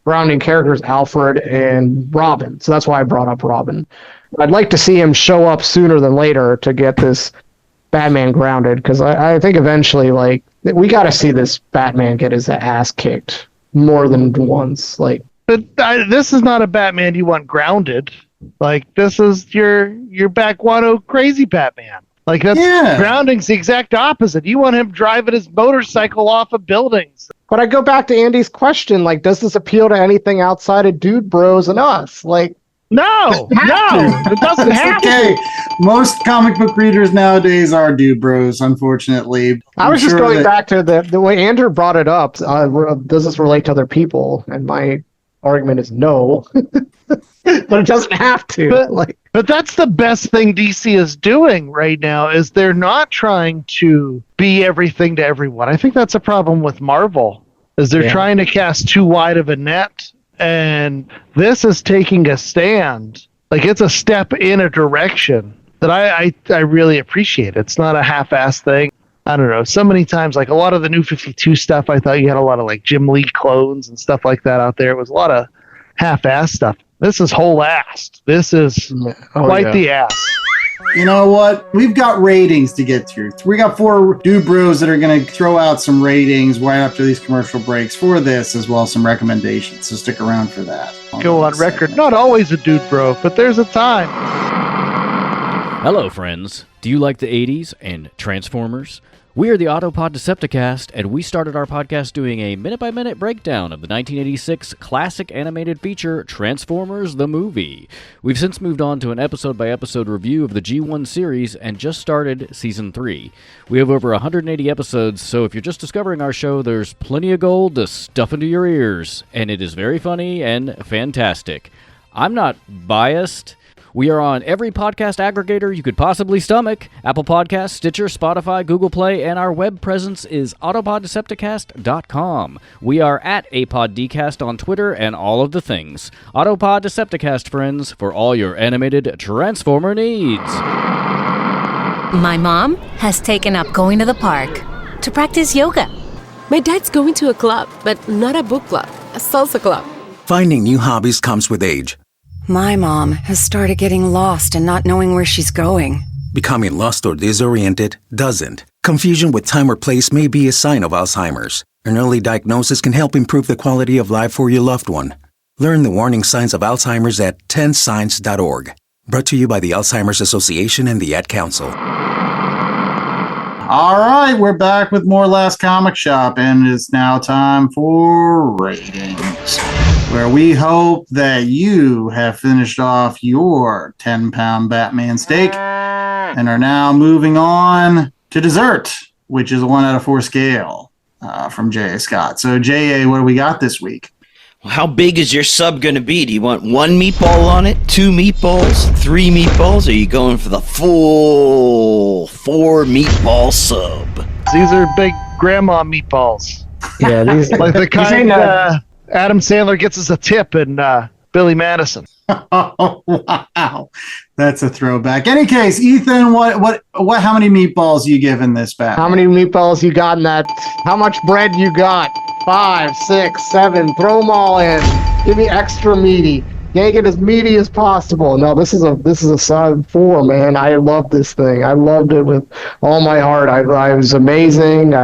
grounding characters, Alfred and Robin. So that's why I brought up Robin. I'd like to see him show up sooner than later to get this Batman grounded, because I think eventually, like, we got to see this Batman get his ass kicked more than once. Like, But this is not a Batman you want grounded. Like, this is your back Guano crazy Batman. Like, that's grounding's the exact opposite. You want him driving his motorcycle off of buildings. but I go back to Andy's question, like, does this appeal to anything outside of Dude Bros and us? Like, It doesn't have Okay, to. most comic book readers nowadays are dude bros, unfortunately. I was just going back to the way Andrew brought it up. Does this relate to other people? And my argument is no, but it doesn't have to. But that's the best thing DC is doing right now is they're not trying to be everything to everyone. I think that's a problem with Marvel is they're trying to cast too wide of a net, and this is taking a stand. Like it's a step in a direction that I really appreciate. It's not a half-assed thing. I don't know. So many times, like a lot of the New 52 stuff, I thought you had a lot of like Jim Lee clones and stuff like that out there. It was a lot of half-assed stuff. This is whole-assed. This is quite the ass. You know what? We've got ratings to get through. We got 4 dude bros that are going to throw out some ratings right after these commercial breaks for this, as well as some recommendations. So stick around for that. Go on record. Not always a dude bro, but there's a time. Hello, friends. Do you like the 80s and Transformers? We are the Autopod Decepticast, and we started our podcast doing a minute-by-minute breakdown of the 1986 classic animated feature Transformers the Movie. We've since moved on to an episode-by-episode review of the G1 series and just started Season 3. We have over 180 episodes, so if you're just discovering our show, there's plenty of gold to stuff into your ears, and it is very funny and fantastic. I'm not biased. We are on every podcast aggregator you could possibly stomach: Apple Podcasts, Stitcher, Spotify, Google Play, and our web presence is autopoddecepticast.com. We are at APodDcast on Twitter and all of the things. Autopod Decepticast, friends, for all your animated Transformer needs. My mom has taken up going to the park to practice yoga. My dad's going to a club, but not a book club, a salsa club. Finding new hobbies comes with age. My mom has started getting lost and not knowing where she's going. Becoming lost or disoriented doesn't. Confusion with time or place may be a sign of Alzheimer's. An early diagnosis can help improve the quality of life for your loved one. Learn the warning signs of Alzheimer's at 10signs.org. Brought to you by the Alzheimer's Association and the Ad Council. All right, we're back with more Last Comic Shop, and it's now time for ratings, where we hope that you have finished off your 10-pound Batman steak and are now moving on to dessert, which is a 1 out of 4 scale from J.A. Scott. So, J.A., what do we got this week? Well, how big is your sub going to be? Do you want 1 meatball on it, 2 meatballs, 3 meatballs? Or are you going for the full 4 meatball sub? These are big grandma meatballs. Yeah, these like the kind Adam Sandler gets as a tip in Billy Madison. Oh, wow. That's a throwback. Any case, Ethan, what how many meatballs you giving this back? How many meatballs you got in that? How much bread you got? 5, 6, 7. Throw them all in. Give me extra meaty. Yank it as meaty as possible. No, this is a solid 4, man. I love this thing. I loved it with all my heart. I was amazing.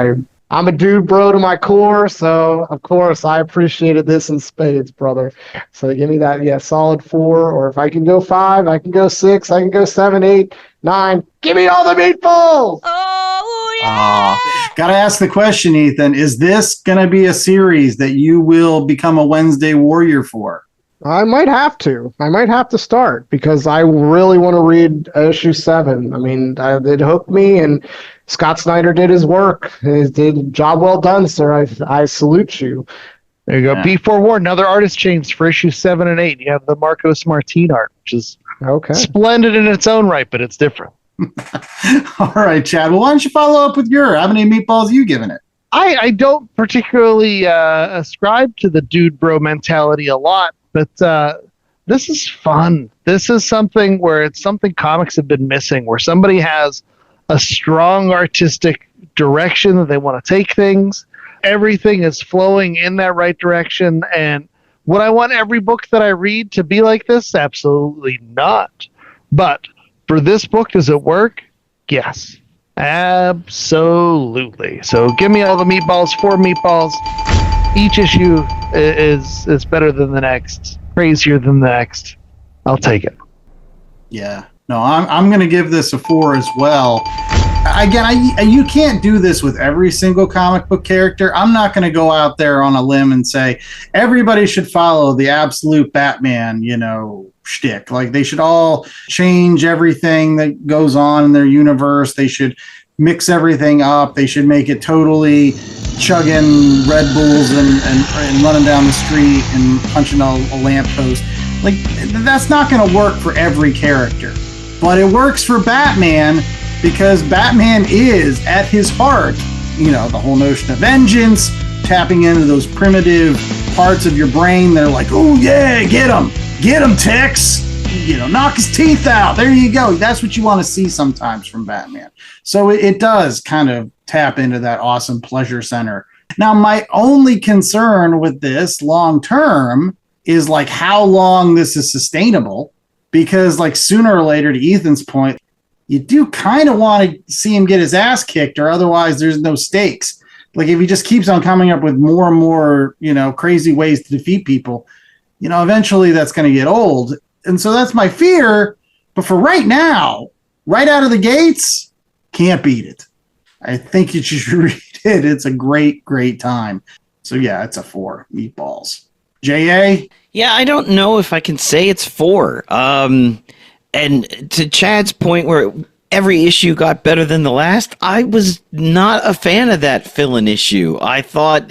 I'm a dude bro to my core, so of course I appreciated this in spades, brother. So give me that, solid 4. Or if I can go 5, I can go 6, I can go 7, 8, 9. Give me all the meatballs! Oh, yeah! Gotta ask the question, Ethan. Is this gonna be a series that you will become a Wednesday warrior for? I might have to. I might have to start because I really want to read issue 7. I mean, it hooked me, and Scott Snyder did his work. He did a job well done, sir. I salute you. There you go. Be forewarned. Another artist change for issue 7 and 8. You have the Marcos Martin art, which is splendid in its own right, but it's different. All right, Chad. Well, why don't you follow up with how many meatballs you giving it? I don't particularly ascribe to the dude bro mentality a lot, but this is fun. This is something where it's something comics have been missing, where somebody has a strong artistic direction that they want to take things. Everything is flowing in that right direction. And would I want every book that I read to be like this? Absolutely not. But for this book, does it work? Yes. Absolutely. So give me all the meatballs, 4 meatballs. Each issue is better than the next, crazier than the next. I'll take it. Yeah. No, I'm going to give this a 4 as well. Again, you can't do this with every single comic book character. I'm not going to go out there on a limb and say everybody should follow the absolute Batman, shtick. Like they should all change everything that goes on in their universe. They should mix everything up. They should make it totally chugging Red Bulls and running down the street and punching a lamppost. Like that's not going to work for every character, but it works for Batman because Batman is at his heart, the whole notion of vengeance, tapping into those primitive parts of your brain. They're like, oh yeah, get him, Tex. Knock his teeth out. There you go. That's what you want to see sometimes from Batman. So it does kind of tap into that awesome pleasure center. Now, my only concern with this long term is like how long this is sustainable, because like sooner or later, to Ethan's point, you do kind of want to see him get his ass kicked, or otherwise there's no stakes. Like if he just keeps on coming up with more and more, crazy ways to defeat people, eventually that's going to get old. And so that's my fear. But for right now, right out of the gates, can't beat it. I think you should read it. It's a great, great time. So yeah, it's a 4 meatballs. J.A.? Yeah, I don't know if I can say it's 4. And to Chad's point where every issue got better than the last, I was not a fan of that fill-in issue. I thought,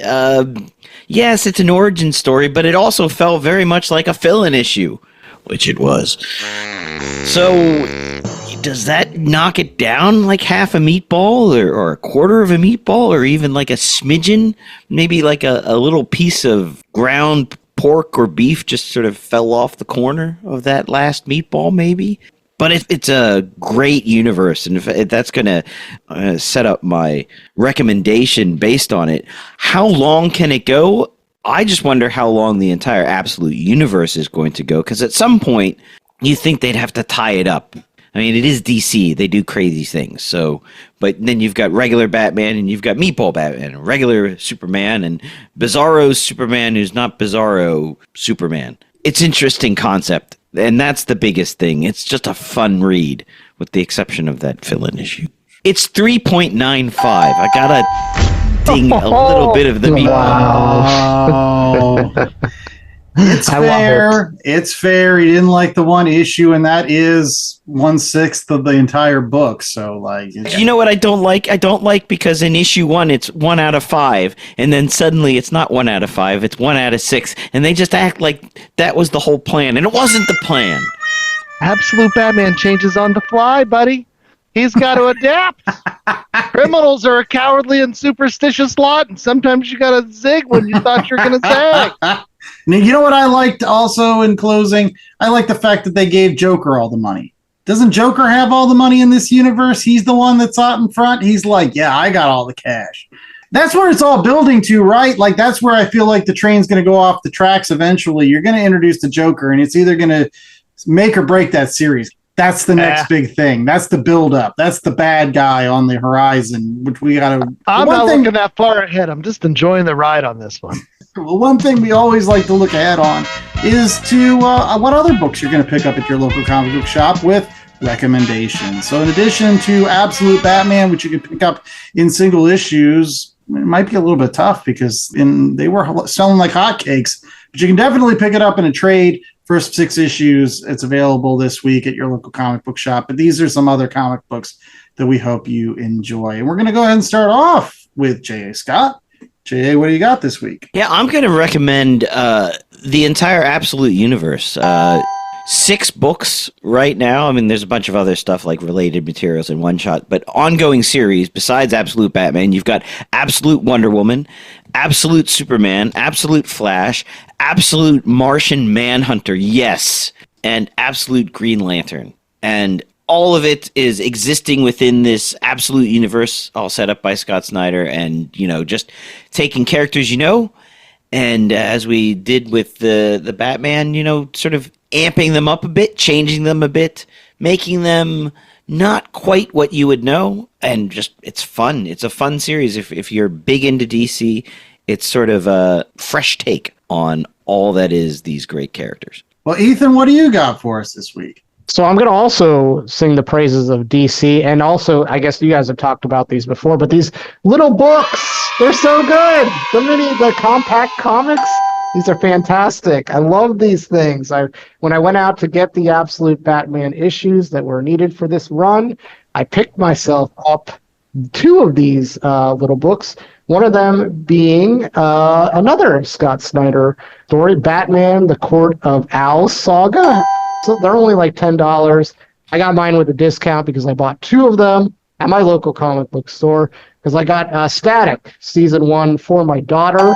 yes, it's an origin story, but it also felt very much like a fill-in issue, which it was. So does that knock it down like half a meatball or a quarter of a meatball or even like a smidgen? Maybe like a little piece of ground pork or beef just sort of fell off the corner of that last meatball maybe? But it's a great universe, and if that's going to set up my recommendation based on it. How long can it go? I just wonder how long the entire Absolute universe is going to go, because at some point, you think they'd have to tie it up. I mean, it is DC. They do crazy things. So, but then you've got regular Batman, and you've got Meatball Batman, and regular Superman, and Bizarro Superman who's not Bizarro Superman. It's an interesting concept, and that's the biggest thing. It's just a fun read, with the exception of that fill-in issue. It's 3.95. I gotta ding a little bit of the meatball. Wow. It's fair. It's fair. He didn't like the one issue, and that is 1/6 of the entire book. So, like, you know what I don't like? I don't like because in issue 1 it's 1 out of 5, and then suddenly it's not 1 out of 5, it's 1 out of 6, and they just act like that was the whole plan, and it wasn't the plan. Absolute Batman changes on the fly, buddy. He's got to adapt. Criminals are a cowardly and superstitious lot, and sometimes you got to zig when you thought you were going to zag. Now, you know what I liked also in closing? I like the fact that they gave Joker all the money. Doesn't Joker have all the money in this universe? He's the one that's out in front. He's like, yeah, I got all the cash. That's where it's all building to, right? Like, that's where I feel like the train's going to go off the tracks eventually. You're going to introduce the Joker, and it's either going to make or break that series. That's the next big thing. That's the build-up. That's the bad guy on the horizon, which we got to... I'm not looking that far ahead. I'm just enjoying the ride on this one. Well, one thing we always like to look ahead on is to what other books you're going to pick up at your local comic book shop with recommendations. So in addition to Absolute Batman, which you can pick up in single issues, it might be a little bit tough because they were selling like hotcakes, but you can definitely pick it up in a trade. First 6 issues, it's available this week at your local comic book shop. But these are some other comic books that we hope you enjoy. And we're going to go ahead and start off with J.A. Scott. J.A., what do you got this week? Yeah, I'm going to recommend the entire Absolute universe. 6 books right now. I mean, there's a bunch of other stuff like related materials in one shot, but ongoing series besides Absolute Batman, you've got Absolute Wonder Woman, Absolute Superman, Absolute Flash, Absolute Martian Manhunter, yes, and Absolute Green Lantern. And all of it is existing within this Absolute universe, all set up by Scott Snyder, and, just taking characters and as we did with the Batman, sort of amping them up a bit, changing them a bit, making them not quite what you would know, and just it's fun. It's a fun series. If you're big into DC, it's sort of a fresh take on all that is these great characters. Well, Ethan, what do you got for us this week? So I'm going to also sing the praises of DC, and also, I guess you guys have talked about these before, but these little books, they're so good. The compact comics, These are fantastic. I love these things. When I went out to get the Absolute Batman issues that were needed for this run, I picked myself up two of these little books. One of them being another Scott Snyder story, Batman: The Court of Owls saga. So they're only like $10. I got mine with a discount because I bought two of them at my local comic book store because I got Static Season 1 for my daughter,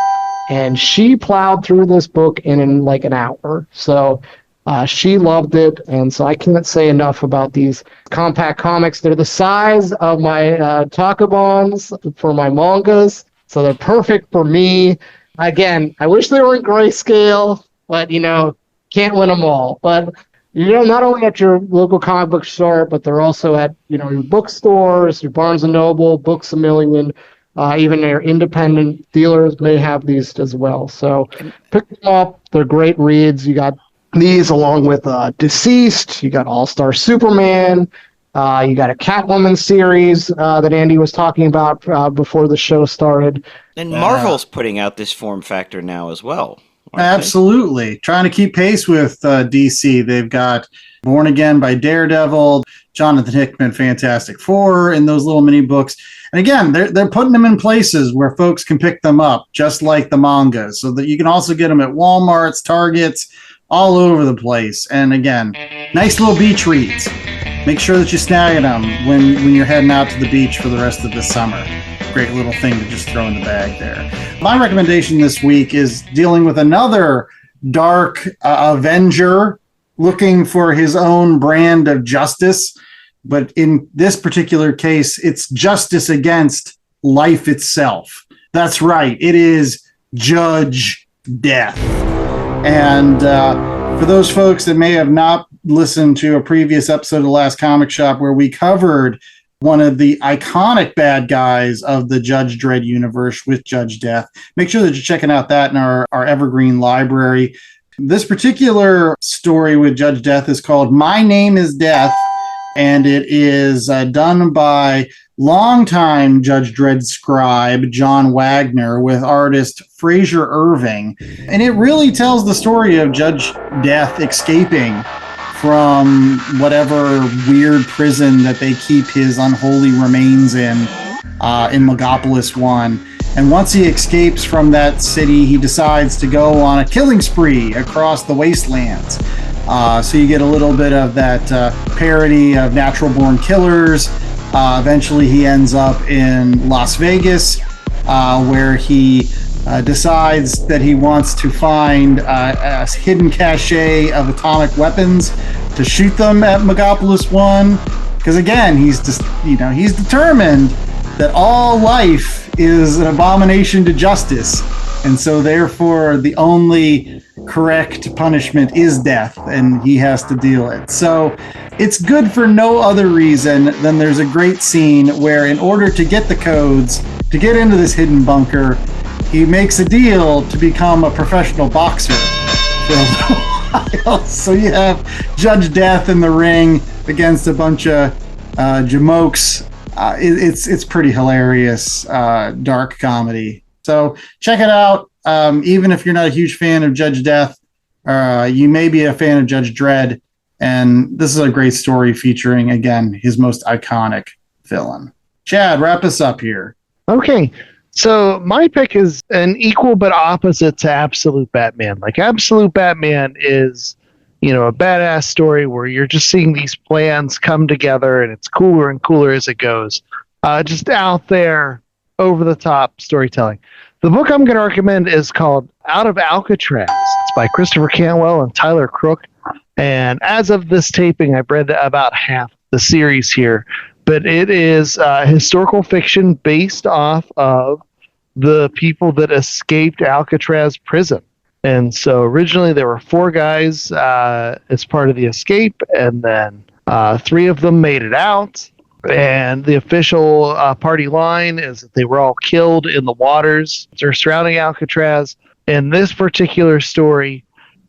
and she plowed through this book in like an hour. So she loved it, and so I can't say enough about these compact comics. They're the size of my Takabons for my mangas, so they're perfect for me. Again, I wish they were in grayscale, but, can't win them all. But, not only at your local comic book store, but they're also at, your bookstores, your Barnes & Noble, Books A Million, even your independent dealers may have these as well. So pick them up. They're great reads. You got these along with Deceased. You got All-Star Superman. You got a Catwoman series that Andy was talking about before the show started. And Marvel's putting out this form factor now as well. Absolutely. Trying to keep pace with DC. They've got Born Again by Daredevil, Jonathan Hickman, Fantastic Four, in those little mini books. And again, they're putting them in places where folks can pick them up, just like the mangas, so that you can also get them at Walmarts, Targets, all over the place. And again, nice little beach reads. Make sure that you snag them when you're heading out to the beach for the rest of the summer. Great little thing to just throw in the bag there. My recommendation this week is dealing with another dark Avenger looking for his own brand of justice. But in this particular case, it's justice against life itself. That's right. It is Judge Death. And for those folks that may have not listened to a previous episode of The Last Comic Shop where we covered one of the iconic bad guys of the Judge Dredd universe with Judge Death, make sure that you're checking out that in our Evergreen library. This particular story with Judge Death is called My Name is Death, and it is done by longtime Judge Dredd scribe John Wagner with artist Fraser Irving. And it really tells the story of Judge Death escaping from whatever weird prison that they keep his unholy remains in Megapolis 1. And once he escapes from that city, he decides to go on a killing spree across the wastelands. So you get a little bit of that parody of Natural Born Killers. Eventually he ends up in Las Vegas, where he decides that he wants to find a hidden cache of atomic weapons to shoot them at Megapolis 1. Because again, he's determined that all life is an abomination to justice. And so therefore the only correct punishment is death, and he has to deal it. So it's good for no other reason than there's a great scene where in order to get the codes, to get into this hidden bunker, he makes a deal to become a professional boxer. So you have Judge Death in the ring against a bunch of jamokes. It's pretty hilarious, dark comedy. So check it out. Even if you're not a huge fan of Judge Death, you may be a fan of Judge Dredd. And this is a great story featuring, again, his most iconic villain. Chad, wrap us up here. Okay. So my pick is an equal but opposite to Absolute Batman. Like Absolute Batman is, a badass story where you're just seeing these plans come together and it's cooler and cooler as it goes. Just out there, over the top storytelling. The book I'm going to recommend is called Out of Alcatraz. It's by Christopher Cantwell and Tyler Crook. And as of this taping, I've read about half the series here. But it is historical fiction based off of the people that escaped Alcatraz prison. And so originally there were 4 guys as part of the escape, and then 3 of them made it out. And the official party line is that they were all killed in the waters that are surrounding Alcatraz. In this particular story,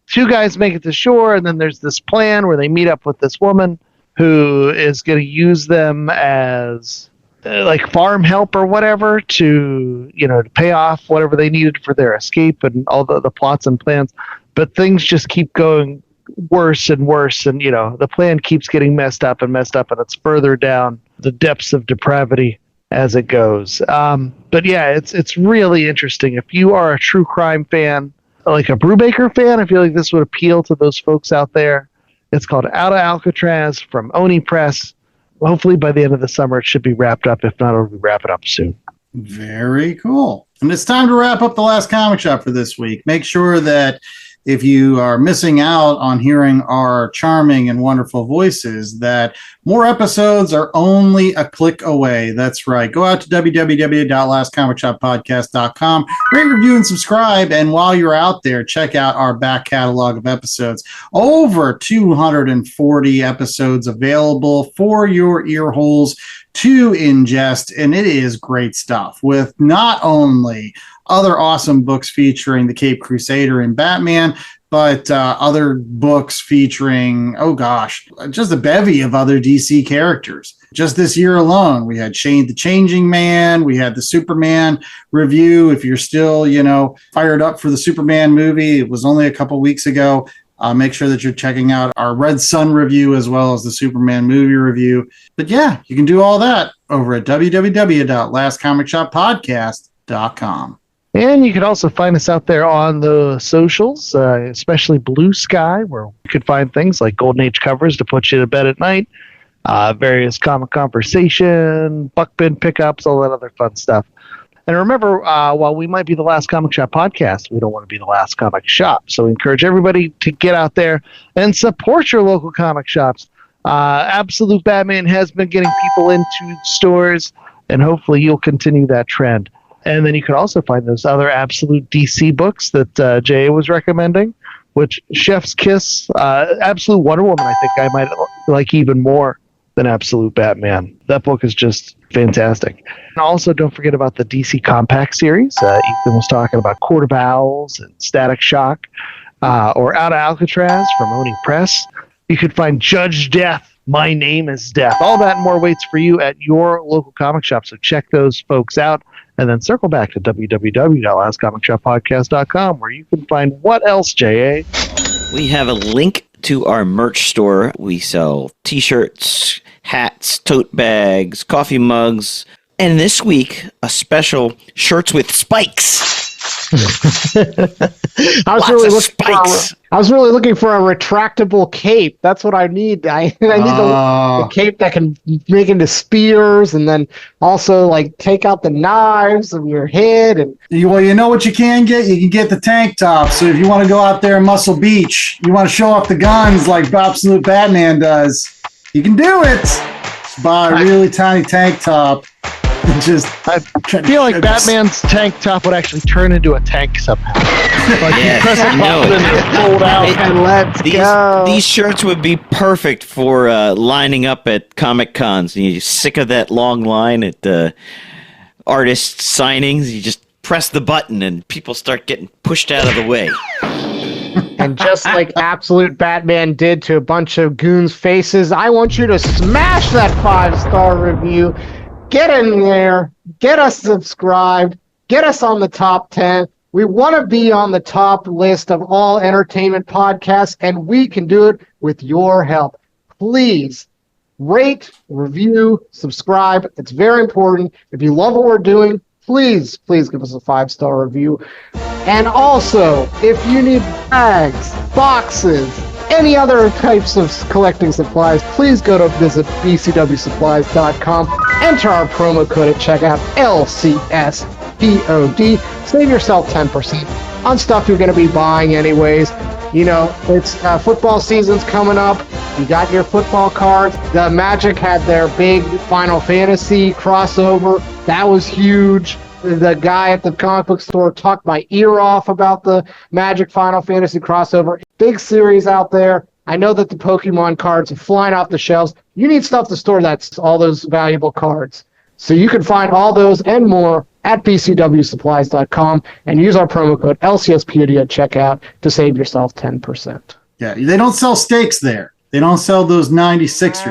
2 guys make it to shore, and then there's this plan where they meet up with this woman who is going to use them as like farm help or whatever to pay off whatever they needed for their escape and all the plots and plans. But things just keep going worse and worse, and the plan keeps getting messed up, and it's further down the depths of depravity as it goes. But yeah, it's really interesting. If you are a true crime fan, like a Brubaker fan, I feel like this would appeal to those folks out there. It's called Out of Alcatraz from Oni Press. Hopefully by the end of the summer it should be wrapped up. If not, it'll be wrapping up soon. Very cool. And it's time to wrap up the last comic shop for this week. Make sure that if you are missing out on hearing our charming and wonderful voices, that more episodes are only a click away. That's right. Go out to www.lastcomicshoppodcast.com, rate, review, and subscribe. And while you're out there, check out our back catalog of episodes. Over 240 episodes available for your ear holes to ingest. And it is great stuff with not only other awesome books featuring the Caped Crusader and Batman, but other books featuring, just a bevy of other DC characters. Just this year alone, we had Shane the Changing Man, we had the Superman review. If you're still, fired up for the Superman movie, it was only a couple weeks ago. Make sure that you're checking out our Red Sun review as well as the Superman movie review. But yeah, you can do all that over at www.lastcomicshoppodcast.com. And you can also find us out there on the socials, especially Blue Sky, where you could find things like Golden Age covers to put you to bed at night, various comic conversation, buck bin pickups, all that other fun stuff. And remember, while we might be the last comic shop podcast, we don't want to be the last comic shop. So we encourage everybody to get out there and support your local comic shops. Absolute Batman has been getting people into stores, and hopefully you'll continue that trend. And then you can also find those other Absolute DC books that Jay was recommending, which Chef's Kiss, Absolute Wonder Woman, I think I might like even more than Absolute Batman. That book is just fantastic. And also, don't forget about the DC Compact series. Ethan was talking about Court of Owls and Static Shock, or Out of Alcatraz from Oni Press. You could find Judge Death, My Name is Death. All that and more waits for you at your local comic shop. So check those folks out. And then circle back to www.lastcomicshoppodcast.com, where you can find what else, J.A.? We have a link to our merch store. We sell t-shirts, hats, tote bags, coffee mugs, and this week, a special shirts with spikes. I was really looking for a retractable cape. That's what I need. I need the cape that can make into spears, and then also take out the knives of your head. And well, you know what you can get? You can get the tank top. So if you want to go out there in Muscle Beach, you want to show off the guns like Absolute Batman does, you can do it. Just buy a really tiny tank top. I feel like Batman's tank top would actually turn into a tank somehow. Fold out and let's go. These shirts would be perfect for lining up at Comic Cons. You're sick of that long line at artist signings. You just press the button and people start getting pushed out of the way. And just like Absolute Batman did to a bunch of goons' faces, I want you to smash that 5-star review. Get in there, get us subscribed, get us on the top 10. We want to be on the top list of all entertainment podcasts, and we can do it with your help. Please rate, review, subscribe. It's very important. If you love what we're doing, please give us a 5-star review. And also, if you need bags, boxes, any other types of collecting supplies, please go to visit bcwsupplies.com. Enter our promo code at checkout, LCSPOD. Save yourself 10% on stuff you're going to be buying anyways. It's football season's coming up. You got your football cards. The Magic had their big Final Fantasy crossover. That was huge. The guy at the comic book store talked my ear off about the Magic Final Fantasy crossover. Big series out there. I know that the Pokemon cards are flying off the shelves. You need stuff to store all those valuable cards. So you can find all those and more at bcwsupplies.com and use our promo code LCSPOD at checkout to save yourself 10%. Yeah, they don't sell steaks there. They don't sell those 96ers.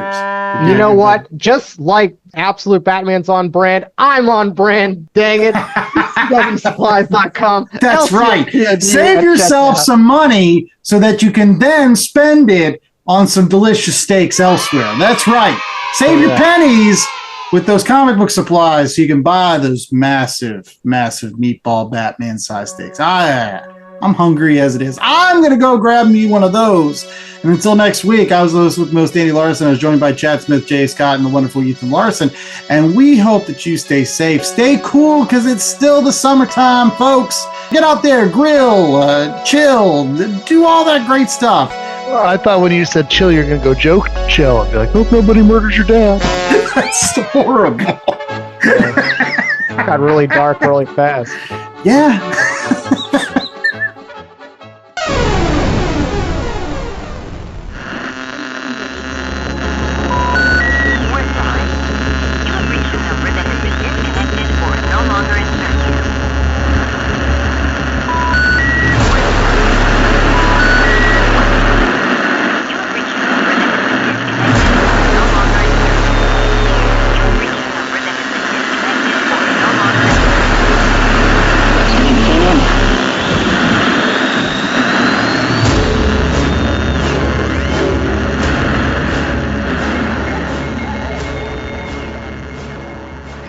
You know what? Just like Absolute Batman's on brand, I'm on brand. Dang it. CWSupplies.com. That's right. Save yourself some money so that you can then spend it on some delicious steaks elsewhere. That's right. Save your pennies with those comic book supplies so you can buy those massive, massive meatball Batman size steaks. I'm hungry as it is. I'm going to go grab me one of those. And until next week, I was Lois with most Andy Larson. I was joined by Chad Smith, Jay Scott, and the wonderful Ethan Larson. And we hope that you stay safe. Stay cool because it's still the summertime, folks. Get out there, grill, chill, do all that great stuff. Well, I thought when you said chill, you're going to go joke chill. I'd be like, hope nobody murders your dad. That's horrible. Got really dark really fast. Yeah.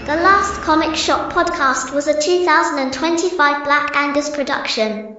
The Last Comic Shop podcast was a 2025 Black Angus production.